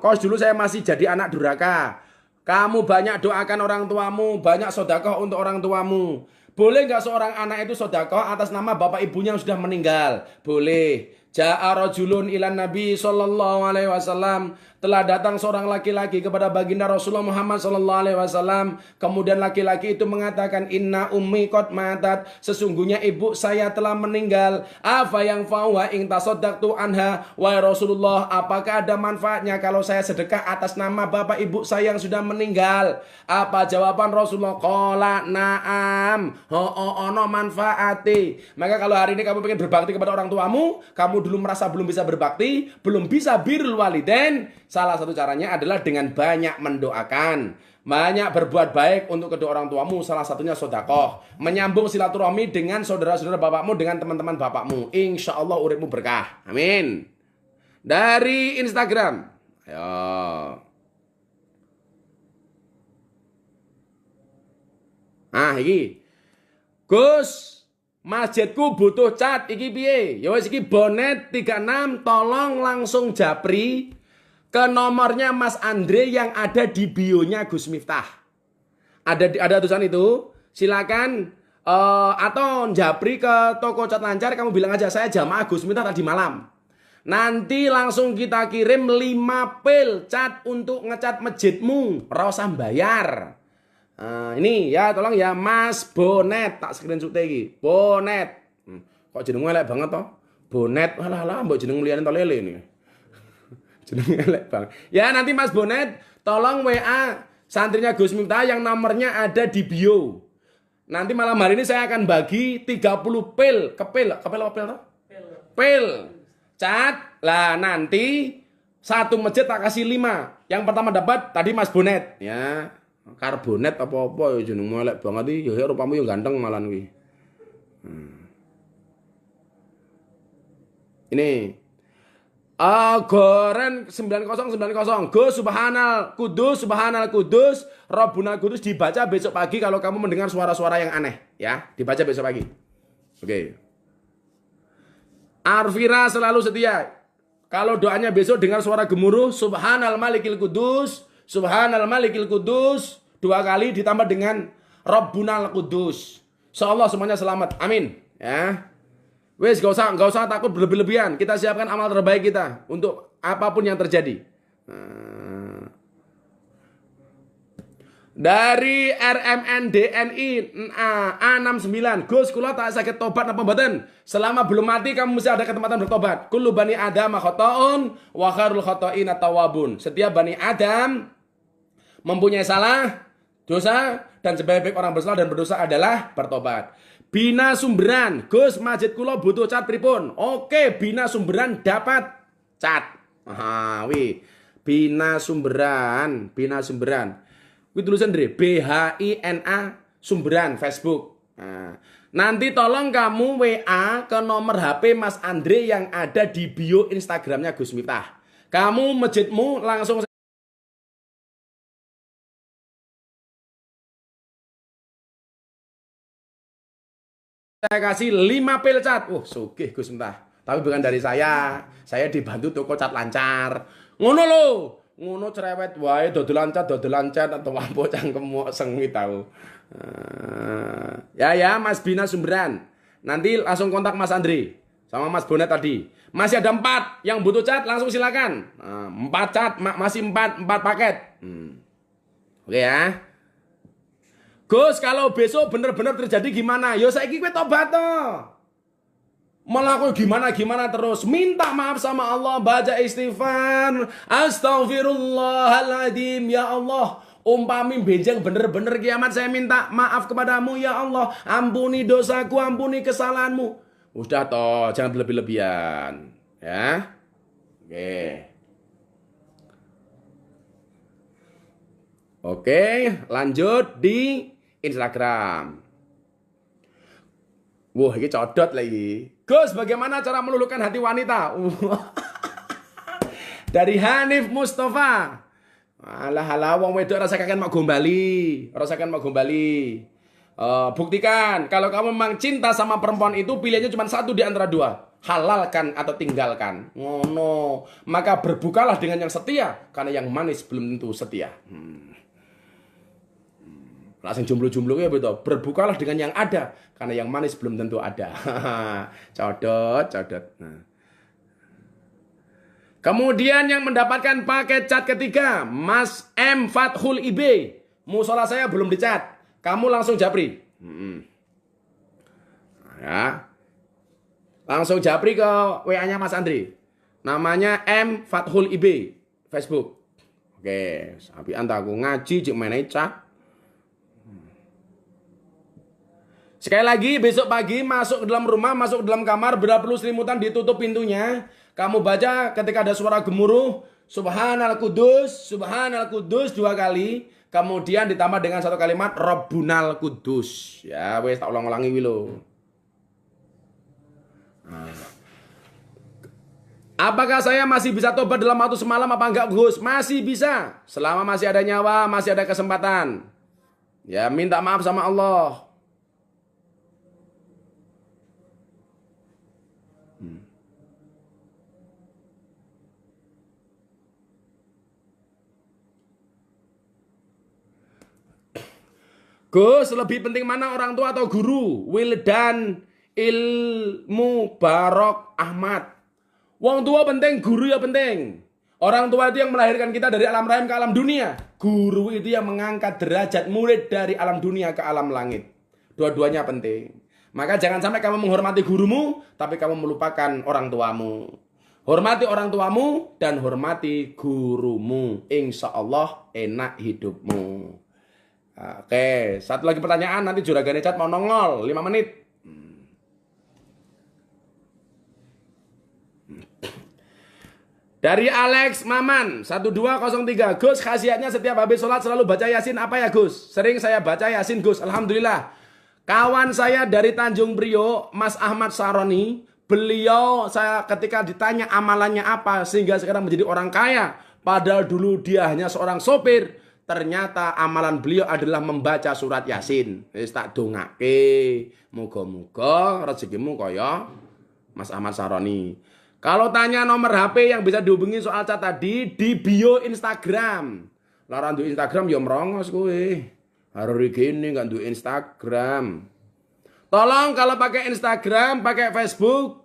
Kos dulu saya masih jadi anak durhaka. Kamu banyak doakan orang tuamu, banyak sodakoh untuk orang tuamu. Boleh nggak seorang anak itu sodakoh atas nama bapak ibunya yang sudah meninggal? Boleh. Ja'a rajulun ilan Nabi sallallahu alaihi wasallam. Telah datang seorang laki-laki kepada baginda Rasulullah Muhammad sallallahu alaihi wasallam. Kemudian laki-laki itu mengatakan, "Inna ummi qad matat." Sesungguhnya ibu saya telah meninggal. Afa yang fawa ing tasaddaqtu anha. Wahai Rasulullah, apakah ada manfaatnya kalau saya sedekah atas nama bapak ibu saya yang sudah meninggal? Apa jawaban Rasulullah? Qala na'am. Ono manfaati. Maka kalau hari ini kamu ingin berbakti kepada orang tuamu, kamu dulu merasa belum bisa berbakti, belum bisa birrul walidain, salah satu caranya adalah dengan banyak mendoakan, banyak berbuat baik untuk kedua orang tuamu, salah satunya sodakoh, menyambung silaturahmi dengan saudara-saudara bapakmu, dengan teman-teman bapakmu. Insya Allah uripmu berkah. Amin. Dari Instagram. Ayo. Iki. Gus, masjidku butuh cat, iki piye? Ya wis iki bonet 36, tolong langsung japri ke nomornya Mas Andre yang ada di bio-nya Gus Miftah. Ada tulisan itu, silakan atau japri ke toko cat lancar, kamu bilang aja saya jamaah Gus Miftah tadi malam. Nanti langsung kita kirim 5 pil cat untuk ngecat masjidmu, ora usah bayar. Ini ya tolong ya Mas Bonet, tak screenshot iki. Bonet. Kok jenengmu elek banget toh? Bonet. Alah mbok jeneng liyane to lele ini. Jeneng elek banget. Ya nanti Mas Bonet tolong WA santrinya Gus Miftah yang nomornya ada di bio. Nanti malam hari ini saya akan bagi 30 pil. Kepil apa pil toh? Pil. Cat. Lah nanti satu masjid tak kasih 5. Yang pertama dapat tadi Mas Bonet ya. Karbonet apa-apa ya jenengmu elek banget iki. Ya rupamu yo ganteng malan kuwi. Ini Goren 9090 Gus subhanal kudus Rabbuna kudus dibaca besok pagi kalau kamu mendengar suara-suara yang aneh ya, dibaca besok pagi. Oke. Arfira selalu setia. Kalau doanya besok dengar suara gemuruh subhanal malikil kudus, subhanal malikil kudus 2 kali ditambah dengan Rabbunal kudus. Insyaallah semuanya selamat. Amin. Ya. Wes gak usah takut berlebih-lebihan. Kita siapkan amal terbaik kita untuk apapun yang terjadi. Dari RMNDNI A69, Gus kula tak sakit tobat apa mboten? Selama belum mati kamu mesti ada kesempatan bertobat. Kullu bani Adam khata'un wa khairul khata'ina tawwabun. Setiap bani Adam mempunyai salah, dosa, dan sebaik-baik orang bersalah dan berdosa adalah bertobat. Bina Sumberan, Gus masjid kula butuh cat pripun? Oke, Bina Sumberan dapat cat. Bina Sumberan. Kuwi tulisan Dre, BHINA Sumberan Facebook. Nanti tolong kamu WA ke nomor HP Mas Andre yang ada di bio Instagramnya Gus Miftah. Kamu masjidmu langsung saya kasih 5 pil cat. Sugih Gus Miftah. Tapi bukan dari saya. Saya dibantu toko cat lancar. Ngono lho. Ngono cerewet wae dodolan cat atau apa cangkemmu sengi tahu. Ya Mas Bina Sumberan. Nanti langsung kontak Mas Andri sama Mas Bonet tadi. Masih ada 4 yang butuh cat langsung silakan. 4 cat masih 4 paket. Oke ya. Gus, kalau besok bener-bener terjadi gimana? Yo saiki kowe tobat toh. Malah kowe gimana terus. Minta maaf sama Allah, baca istighfar. Astaghfirullahaladzim, ya Allah. Umpami benjang bener-bener kiamat saya minta maaf kepadamu ya Allah. Ampuni dosaku, ampuni kesalahanmu. Udah toh, jangan berlebih-lebihan. Ya. Oke, lanjut di Instagram. Wah, ini codot lagi. Gus, bagaimana cara meluluhkan hati wanita? Dari Hanif Mustafa. Alah, wong wedok rasakan mau gombali. Buktikan kalau kamu memang cinta sama perempuan itu, pilihannya cuma satu di antara dua. Halalkan atau tinggalkan. Ngono. Maka berbukalah dengan yang setia, karena yang manis belum tentu setia. Langsung jomblo-jomblo ya betul. Berbukalah dengan yang ada, karena yang manis belum tentu ada. Codot. Nah. Kemudian yang mendapatkan paket cat ketiga, Mas M Fathul IB. Musola saya belum dicat. Kamu langsung japri. Ya. Langsung japri ke WA-nya Mas Andri. Namanya M Fathul IB, Facebook. Oke, sapi antaku ngaji cek main cat. Sekali lagi, besok pagi masuk ke dalam rumah, masuk ke dalam kamar, bila perlu selimutan ditutup pintunya. Kamu baca ketika ada suara gemuruh, Subhanal Kudus 2 kali. Kemudian ditambah dengan satu kalimat, Rabbunal Kudus. Ya, wes tak ulang-ulangi wilo. Apakah saya masih bisa tobat dalam waktu semalam apa enggak, Gus? Masih bisa. Selama masih ada nyawa, masih ada kesempatan. Ya, minta maaf sama Allah. Gus, lebih penting mana orang tua atau guru? Wildan Ilmu Barok Ahmad. Wong tua penting, guru ya penting. Orang tua itu yang melahirkan kita dari alam rahim ke alam dunia. Guru itu yang mengangkat derajat murid dari alam dunia ke alam langit. Dua-duanya penting. Maka jangan sampai kamu menghormati gurumu, tapi kamu melupakan orang tuamu. Hormati orang tuamu dan hormati gurumu. Insya Allah enak hidupmu. Oke, satu lagi pertanyaan, nanti Juragan Cat mau nongol 5 menit. Dari Alex Maman 1203. Gus, khasiatnya setiap habis sholat selalu baca Yasin apa ya, Gus? Sering saya baca Yasin, Gus. Alhamdulillah. Kawan saya dari Tanjung Priok, Mas Ahmad Saroni, beliau saya ketika ditanya amalannya apa sehingga sekarang menjadi orang kaya, padahal dulu dia hanya seorang sopir. Ternyata amalan beliau adalah membaca surat Yasin. Wis tak dongake, muga-muga rezekimu kaya Mas Ahmad Saroni. Kalau tanya nomor HP yang bisa dihubungi soal cat tadi, di bio Instagram. Lara ndu Instagram ya merongos kowe. Hari gini enggak ndu Instagram. Tolong kalau pakai Instagram, pakai Facebook,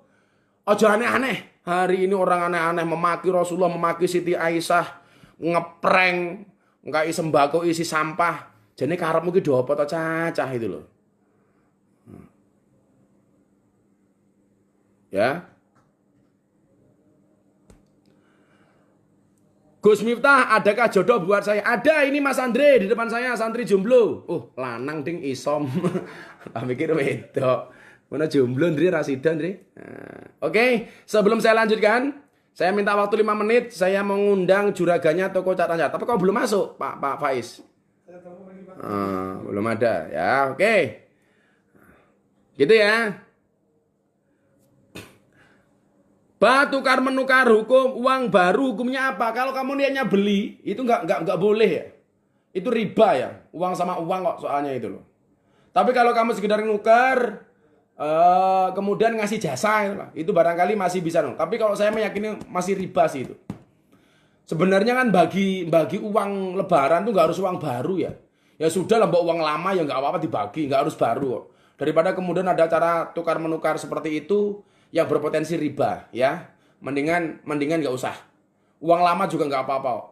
ojo aneh-aneh. Hari ini orang aneh-aneh memaki Rasulullah, memaki Siti Aisyah, ngeprank nggak isi sembako, isi sampah. Jadi karepmu ki do apa to cacah itu loh. Ya. Gus Miftah, adakah jodoh buat saya? Ada, ini Mas Andre di depan saya, santri jomblo. Lanang ding isom. Tak mikir wedok. Mana jomblo Andre Rasida Andre. Oke, sebelum saya lanjutkan, saya minta waktu 5 menit, saya mengundang juragannya toko Cat Anjar. Tapi kok belum masuk, Pak Faiz? Belum ada, ya oke. Gitu ya. Tukar menukar hukum, uang baru hukumnya apa? Kalau kamu niatnya beli, itu nggak boleh ya. Itu riba ya, uang sama uang kok soalnya itu loh. Tapi kalau kamu sekedar nukar, kemudian ngasih jasa itu barangkali masih bisa dong. Tapi kalau saya meyakini masih riba sih itu. Sebenarnya kan bagi uang lebaran tuh nggak harus uang baru ya. Ya sudah lah, uang lama ya nggak apa-apa dibagi, nggak harus baru kok. Daripada kemudian ada cara tukar menukar seperti itu yang berpotensi riba ya. Mendingan nggak usah. Uang lama juga nggak apa-apa kok.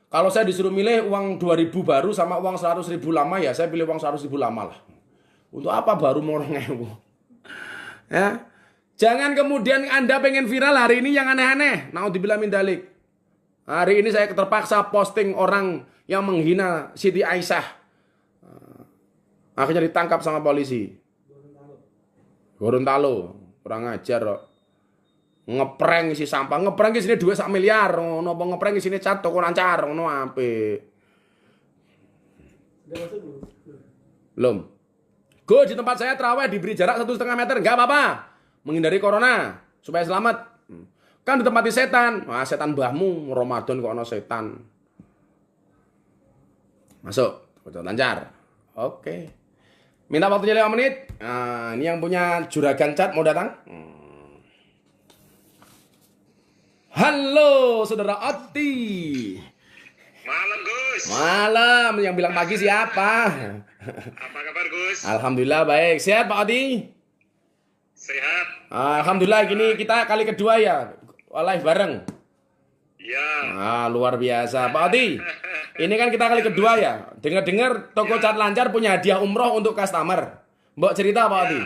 Kalau saya disuruh milih uang 2.000 baru sama uang 100.000 lama ya saya pilih uang 100.000 lama lah. Untuk apa baru mau 2.000? Ya. Jangan kemudian Anda pengen viral hari ini yang aneh-aneh. Naudzubillah min dzalik. Hari ini saya terpaksa posting orang yang menghina Siti Aisyah. Akhirnya ditangkap sama polisi. Gorontalo. Kurang ajar kok. Ngeprank isi sampah. Ngeprank isine duit 1 miliar. Ngono apa ngeprank isine cat toko lancar. Ngono apik. Belum. Gus, di tempat saya terawih diberi jarak 1,5 meter. Enggak apa-apa. menghindari corona supaya selamat. Kan ditempati setan. Wah, setan mbahmu, Ramadan kok ana setan. Masuk, betul lancar. Oke. Minta waktunya 5 menit. Nah, ini yang punya juragan cat mau datang. Halo, Saudara Oti. Malam, Gus. Malam, yang bilang pagi siapa? Apa kabar, Gus? Alhamdulillah baik. Sehat Pak Oti? Sehat. Alhamdulillah, gini kita kali kedua ya. Live bareng. Ya. Luar biasa. Pak Oti, ini kan kita kali kedua ya. Dengar-dengar toko cat lancar punya hadiah umroh untuk customer. Mbok cerita Pak Oti.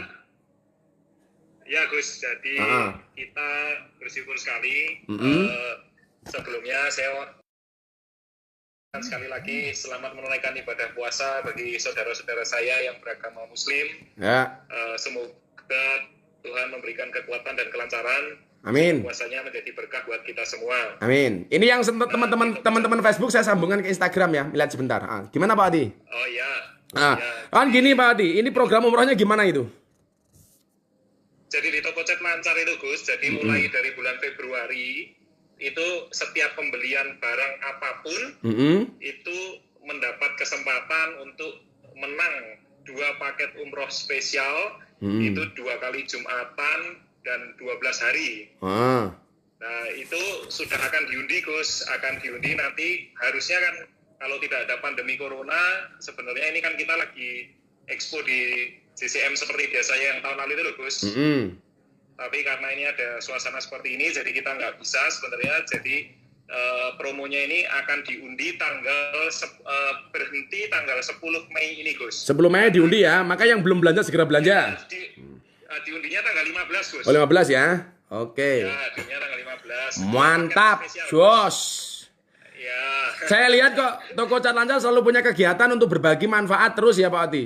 Ya, Gus. Jadi kita bersyukur sekali. Sebelumnya saya sekali lagi selamat menunaikan ibadah puasa bagi saudara-saudara saya yang beragama Muslim. Ya. Semoga Tuhan memberikan kekuatan dan kelancaran. Amin. Puasanya menjadi berkah buat kita semua. Amin. Ini yang teman-teman Facebook saya sambungkan ke Instagram ya. Lihat sebentar. Gimana Pak Adi? Oh iya. Ya. Kan gini Pak Adi, ini program umrohnya gimana itu? Jadi di toko cat lancar itu Gus, jadi mulai dari bulan Februari itu setiap pembelian barang apapun itu mendapat kesempatan untuk menang 2 paket umroh spesial, itu 2 kali Jumatan dan 12 hari. Nah itu sudah akan diundi Gus, akan diundi nanti harusnya kan kalau tidak ada pandemi corona, sebenarnya ini kan kita lagi expo di CCM seperti biasa yang tahun lalu itu loh Gus. Tapi karena ini ada suasana seperti ini, jadi kita nggak bisa sebenarnya. Jadi promonya ini akan diundi berhenti tanggal 10 Mei ini Gus. 10 Mei diundi ya, maka yang belum belanja segera belanja. Diundinya tanggal 15 Gus. Oh 15 ya? Oke. Ya, diundinya tanggal 15. Mantap, Jos. Ya. Saya lihat kok toko cat lancar selalu punya kegiatan untuk berbagi manfaat terus ya Pak Ati.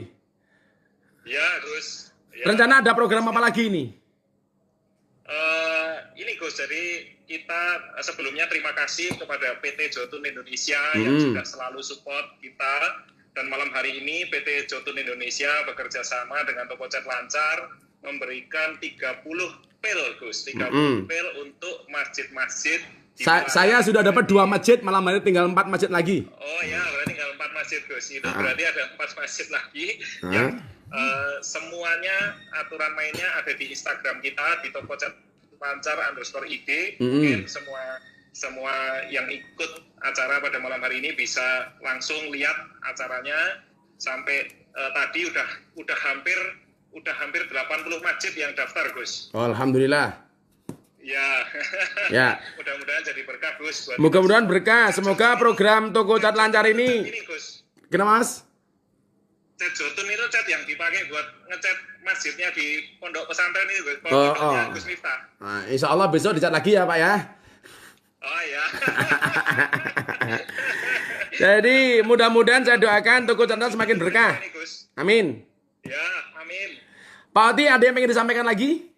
Ya Gus. Ya. Rencana ada program apa lagi ini? Ini Gus, jadi kita sebelumnya terima kasih kepada PT Jotun Indonesia yang sudah selalu support kita. Dan malam hari ini PT Jotun Indonesia bekerja sama dengan toko cat lancar memberikan 30 pil Gus, 30 pil untuk masjid-masjid. Saya sudah dapat 2 masjid, malam hari tinggal 4 masjid lagi. Oh ya, berarti tinggal 4 masjid Gus. Itu berarti ada 4 masjid lagi yang semuanya aturan mainnya ada di Instagram kita di toko cat lancar _id. Mungkin semua yang ikut acara pada malam hari ini bisa langsung lihat acaranya. Sampai tadi udah hampir 80 masjid yang daftar Gus. Oh, alhamdulillah. Ya. Ya. Mudah-mudahan jadi berkah Gus. Mudah-mudahan berkah. Semoga program toko cat lancar ini. Gus. Kenapa Mas? Cat Jotun itu cat yang dipakai buat ngecat masjidnya di pondok pesantren ini Gus. Gus Miftah. Nah, insya Allah besok dicat lagi ya Pak ya. Oh ya. Jadi mudah-mudahan saya doakan toko cat lancar semakin berkah. Amin. Ya, amin. Pak Oti, ada yang ingin disampaikan lagi?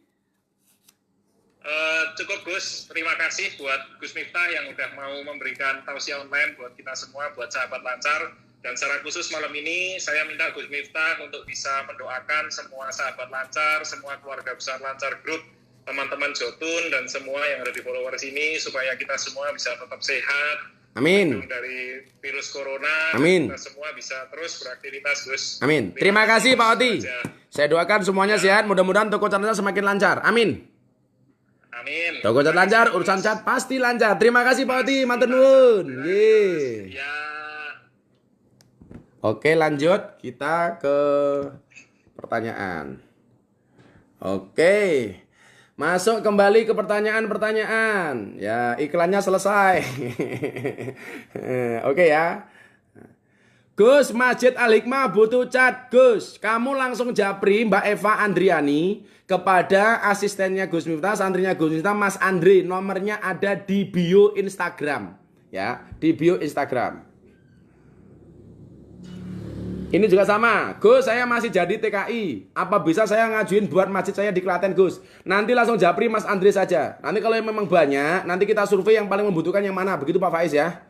Cukup Gus, terima kasih buat Gus Miftah yang udah mau memberikan tausiah online buat kita semua, buat sahabat lancar. Dan secara khusus malam ini saya minta Gus Miftah untuk bisa mendoakan semua sahabat lancar, semua keluarga besar lancar grup, teman-teman Jotun dan semua yang ada di followers ini supaya kita semua bisa tetap sehat. Amin. Dari virus corona, amin. Kita semua bisa terus beraktivitas Gus. Amin. Terima kasih Pak Oti. Saya doakan semuanya sehat, mudah-mudahan toko cat lancar semakin lancar. Amin. Amin. Toko cat lancar, urusan cat pasti lancar. Terima kasih Pak Oti, matur nuwun. Ya. Oke, lanjut kita ke pertanyaan. Oke. Masuk kembali ke pertanyaan-pertanyaan. Ya, iklannya selesai. Oke ya. Gus, Masjid Al-Hikmah butuh cat. Gus, kamu langsung japri Mbak Eva Andriani kepada asistennya Gus Miftah, santrinya Gus Miftah, Mas Andre. Nomornya ada di bio Instagram. Ya, di bio Instagram. Ini juga sama. Gus, saya masih jadi TKI. Apa bisa saya ngajuin buat masjid saya di Klaten, Gus? Nanti langsung japri Mas Andre saja. Nanti kalau yang memang banyak, nanti kita survei yang paling membutuhkan yang mana. Begitu Pak Faiz ya.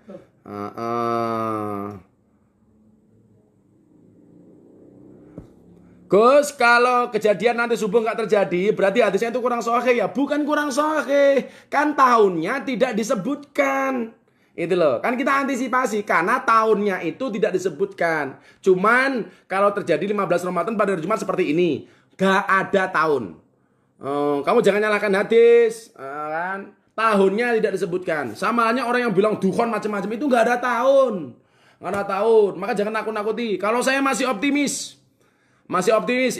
Gus, kalau kejadian nanti subuh nggak terjadi, berarti hadisnya itu kurang sahih ya? Bukan kurang sahih, kan tahunnya tidak disebutkan. Itu loh, kan kita antisipasi karena tahunnya itu tidak disebutkan. Cuman kalau terjadi 15 Ramadan pada hari Jumat seperti ini, nggak ada tahun. Kamu jangan nyalahkan hadis, kan? Tahunnya tidak disebutkan. Sama halnya orang yang bilang dukhon macam-macam itu nggak ada tahun, nggak ada tahun. Maka jangan nakut-nakuti. Kalau saya masih optimis.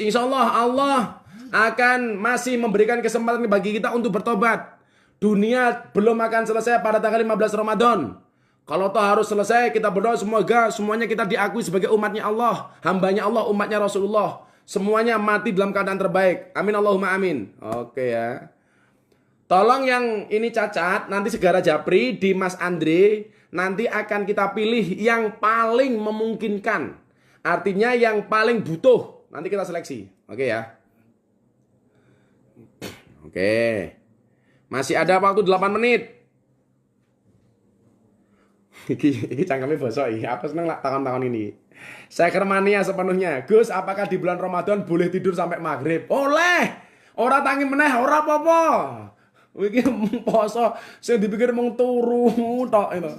Insya Allah akan masih memberikan kesempatan bagi kita untuk bertobat. Dunia belum akan selesai pada tanggal 15 Ramadan. Kalau toh harus selesai, kita berdoa semuanya kita diakui sebagai umatnya Allah, hambanya Allah, umatnya Rasulullah. Semuanya mati dalam keadaan terbaik. Amin Allahumma amin. Oke ya. Tolong yang ini cacat, nanti Segara Japri di Mas Andre, nanti akan kita pilih yang paling memungkinkan. Artinya yang paling butuh. Nanti kita seleksi. Oke ya. Oke. Masih ada waktu 8 menit. Ini cangkemnya bosok. Aku seneng lah tahun-tahun ini. Saya kermania sepenuhnya. Gus, apakah di bulan Ramadan boleh tidur sampai maghrib? Oleh. Ora tangi meneh, ora apa-apa. Iki poso sing dipikir mung turu tok itu.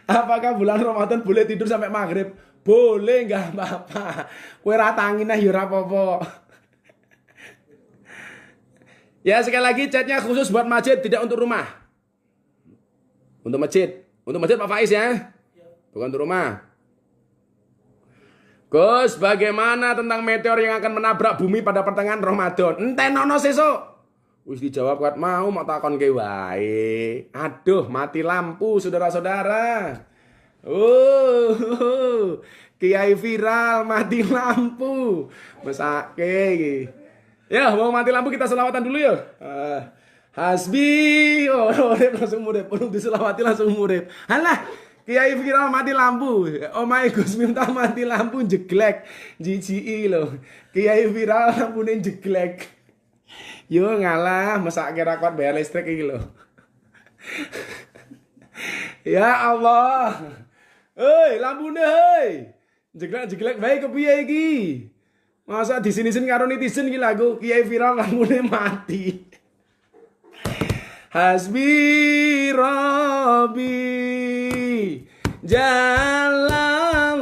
Apakah bulan Ramadan boleh tidur sampai maghrib? Boleh, nggak apa-apa. Kowe ra tangi nah ya ora apa-apa. Ya sekali lagi chatnya khusus buat masjid, tidak untuk rumah. Untuk masjid Pak Faiz ya. Bukan untuk rumah. Gus, bagaimana tentang meteor yang akan menabrak bumi pada pertengahan Ramadan? Entenono sesuk. Wis dijawab kuat mau takon ke wae. Aduh, mati lampu saudara-saudara. Kiai viral mati lampu. Mesake iki. Ya, mau mati lampu kita selawatan dulu ya. Hasbi, urip langsung murid, perlu diselawati langsung murid. Halah, Kiai viral mati lampu. Omahe Gus Miftah mati lampu jeglek. Jijiki lho. Kiai viral lampune jeglek. Yo ngalah, mesake ra kuat bayar listrik iki lho. Ya Allah. Hei, lampune hei. Jeglek bae kepiye iki? Masa di sini-sini karo netizen iki lagu Kiai viral lampune mati. Hasbi Rabbi Jalallah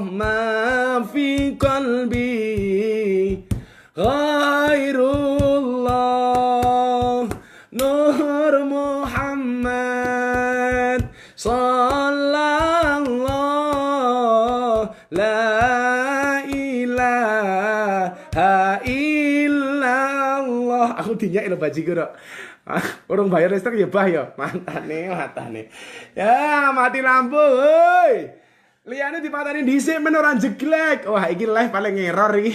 ma fi qalbi ghairullah Nur Muhammad sallallahu la ilaha illallah. Aku dinyak lho bajiku kok. Urung bayar listrik ya bah ya. Matane. Ya mati lampu hei. Liyane dipatani dhisik men ora jeglek. Wah iki live paling ngeror iki.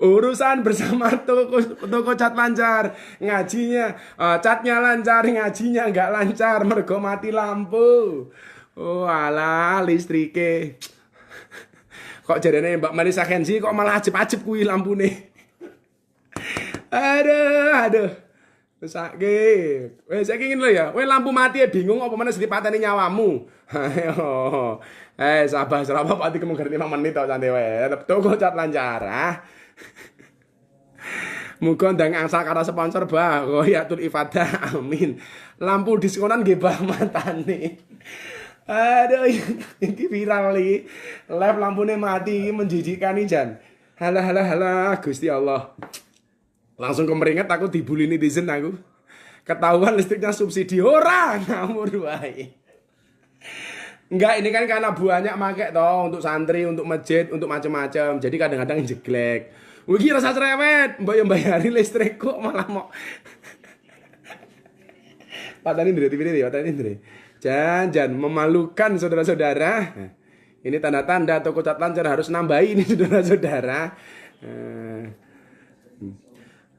Urusan bersama toko cat lancar, ngajinya catnya lancar, ngajinya enggak lancar mergo mati lampu. Oh alah listrike. Kok jarene Mbak Marisa Kenzi kok malah ajeb-ajeb kuwi lampune. Aduh. Sakit. Wes saiki ngene lho ya. Kowe lampu mati bingung apa meneh dipateni nyawamu. Ayo. Sabar pati kemung ngerti 5 menit tok santai wae. Toko cat lancar. Muga ndang angsal karo sponsor bah. Royatul ifadah. Amin. Lampu diskonan nggih bah matane. Aduh, ini viral iki. Live lampune mati menjijikkan jan. Halah Gusti Allah. Langsung kemeringet aku dibully netizen aku. Ketahuan listriknya subsidi ora ngawur wae. Enggak, ini kan karena banyak make toh untuk santri, untuk masjid, untuk macam-macam. Jadi kadang-kadang jeglek. Wih rasa cerewet, mbak yang bayari listrik kok malah mau. Patani ndre TV ini, patani ndre. Jangan memalukan saudara-saudara. Ini tanda-tanda toko cat lancar harus nambahi ini saudara-saudara.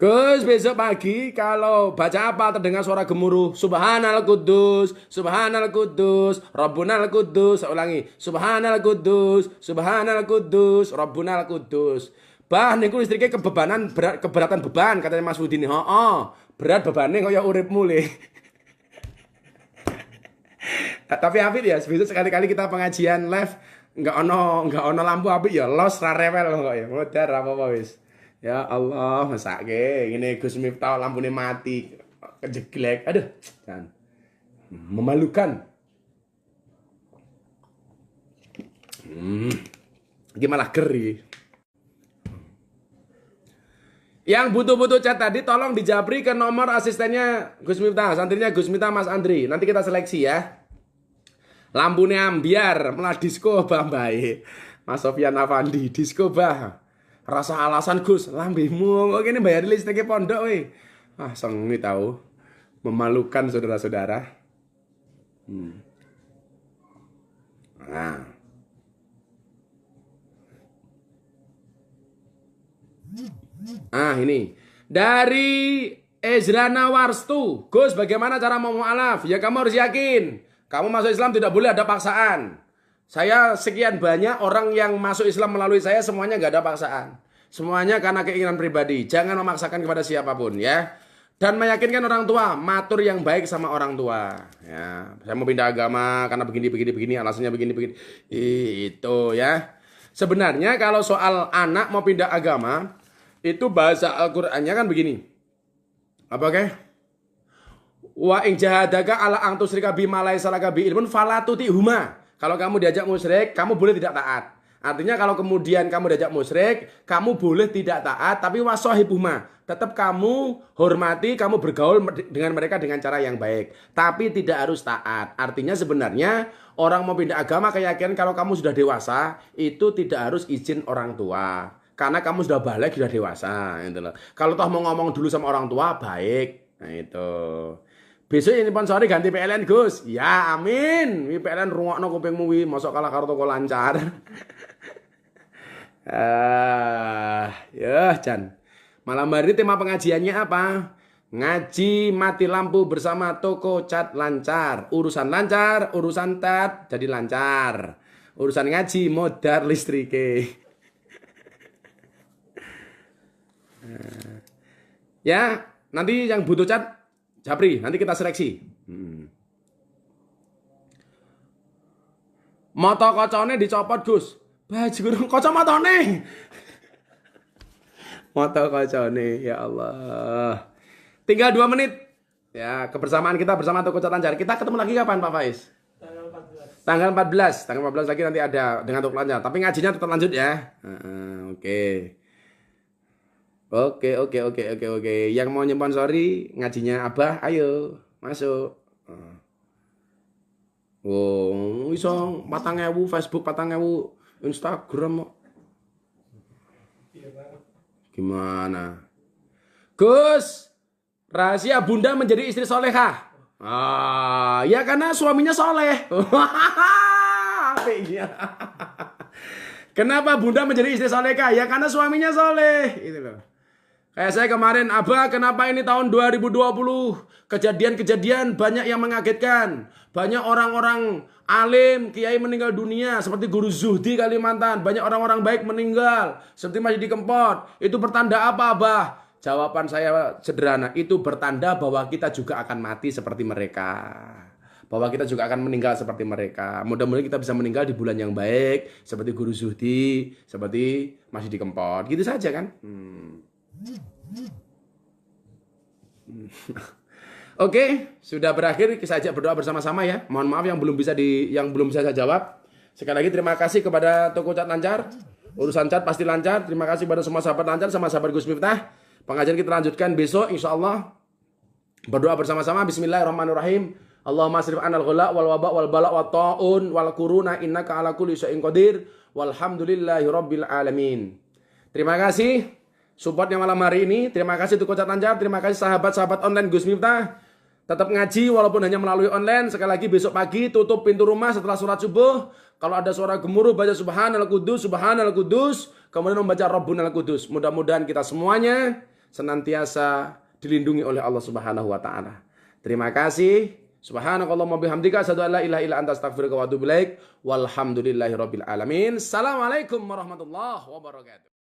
Gus, besok pagi kalau baca apa terdengar suara gemuruh Subhanal Kudus, Subhanal Kudus, Rabbunal Kudus. Saya ulangi, Subhanal Kudus, Subhanal Kudus, Rabbunal Kudus. Bah, niku listriknya keberatan beban katanya Mas Wudin. Berat bebannya kaya urip mulai. Tapi Hafid ya, besok sekali-kali kita pengajian live enggak ono lampu apik ya los ra rewel kok ya. Modar apa-apa wis. Ya Allah, mesake ngene Gus Miftah lampune mati. Kejeglek. Aduh, jangan. Memalukan. Ini malah geri. Yang butuh-butuh cat tadi tolong dijabri ke nomor asistennya Gus Miftah, santrinya Gus Miftah Mas Andri. Nanti kita seleksi ya. Lampune ambiar, malah disco bah bae. Mas Sofyan Afandi, disco bah. Rasa alasan Gus, lambemu kok kene bayar listriknya pondok we. Ah, sengit tahu. Memalukan saudara-saudara. Nah. Ini dari Ezrana Warstu. Gus, bagaimana cara mau mu'alaf? Ya kamu harus yakin. Kamu masuk Islam tidak boleh ada paksaan. Saya sekian banyak orang yang masuk Islam melalui saya semuanya nggak ada paksaan. Semuanya karena keinginan pribadi. Jangan memaksakan kepada siapapun ya. Dan meyakinkan orang tua, matur yang baik sama orang tua. Ya, saya mau pindah agama karena begini, alasannya begini. Itu ya. Sebenarnya kalau soal anak mau pindah agama, itu bahasa Al-Qur'annya kan begini. Apa oke? Wa in jahadaka ala ang tusyrika bima laysa laka bi ilmun fala tutihuma. Kalau kamu diajak musyrik, kamu boleh tidak taat. Artinya kalau kemudian kamu diajak musyrik, kamu boleh tidak taat, tapi wasohibuhuma. Tetap kamu hormati, kamu bergaul dengan mereka dengan cara yang baik. Tapi tidak harus taat. Artinya sebenarnya orang mau pindah agama keyakinan kalau kamu sudah dewasa, itu tidak harus izin orang tua. Karena kamu sudah balik, sudah dewasa. Gitu loh. Kalau toh mau ngomong dulu sama orang tua, baik. Nah itu. Besok ini sponsori ganti PLN Gus. Ya amin. Wi PLN rungokno kupingmu wi, mosok kalah karo toko lancar. Ya Jan. Malam hari tema pengajiannya apa? Ngaji mati lampu bersama toko cat lancar. Urusan lancar, urusan cat jadi lancar. Urusan ngaji modar listrike. Ya, nanti yang butuh cat Japri, nanti kita seleksi. Moto kocone dicopot Gus. Baju gurung kacamatane. Moto kocone, ya Allah. Tinggal 2 menit. Ya, kebersamaan kita bersama Toko Cat Lancar. Kita ketemu lagi kapan Pak Faiz? Tanggal 14. Tanggal 14 lagi nanti ada dengan Toko Lancar. Tapi ngajinya tetap lanjut ya. Oke. Oke. Yang mau nyponsori ngajinya Abah, ayo masuk. Iso 4.000 Facebook, 4.000 Instagram. Gimana? Gus, rahasia Bunda menjadi istri solehah. Ya karena suaminya soleh. Kenapa Bunda menjadi istri solehah? Ya karena suaminya soleh. Itu loh. Kayak saya kemarin, Abah kenapa ini tahun 2020 kejadian-kejadian banyak yang mengagetkan. Banyak orang-orang alim, kiai meninggal dunia seperti Guru Zuhdi Kalimantan. Banyak orang-orang baik meninggal seperti Masjid Kempot. Itu pertanda apa Abah? Jawaban saya sederhana, itu bertanda bahwa kita juga akan mati seperti mereka. Bahwa kita juga akan meninggal seperti mereka. Mudah-mudahan kita bisa meninggal di bulan yang baik seperti Guru Zuhdi, seperti Masjid Kempot. Gitu saja kan? Oke, sudah berakhir. Kita ajak berdoa bersama-sama ya. Mohon maaf yang belum bisa saya jawab. Sekali lagi terima kasih kepada Toko Cat Lancar. Urusan cat pasti lancar. Terima kasih kepada semua sahabat lancar sama sahabat Gus Miftah. Pengajian kita lanjutkan besok insyaallah. Berdoa bersama-sama. Bismillahirrahmanirrahim. Allahumma asrif anal ghala wal waba wal bala wa ta'un wal kuruna innaka ala kulli syai'in qadir. Walhamdulillahirabbil alamin. Terima kasih supportnya malam hari ini. Terima kasih Toko Cat Lancar. Terima kasih sahabat-sahabat online Gus Miftah. Tetap ngaji walaupun hanya melalui online. Sekali lagi besok pagi tutup pintu rumah setelah sholat subuh. Kalau ada suara gemuruh baca Subhanal Kudus, Subhanal Kudus. Kemudian membaca Rabbunal Kudus. Mudah-mudahan kita semuanya senantiasa dilindungi oleh Allah Subhanahu wa taala. Terima kasih. Subhanakallahumma bihamdika asyhadu an la ilaha illa anta astaghfiruka wa atubu ilaik. Walhamdulillahirabbil alamin. Assalamualaikum warahmatullahi wabarakatuh.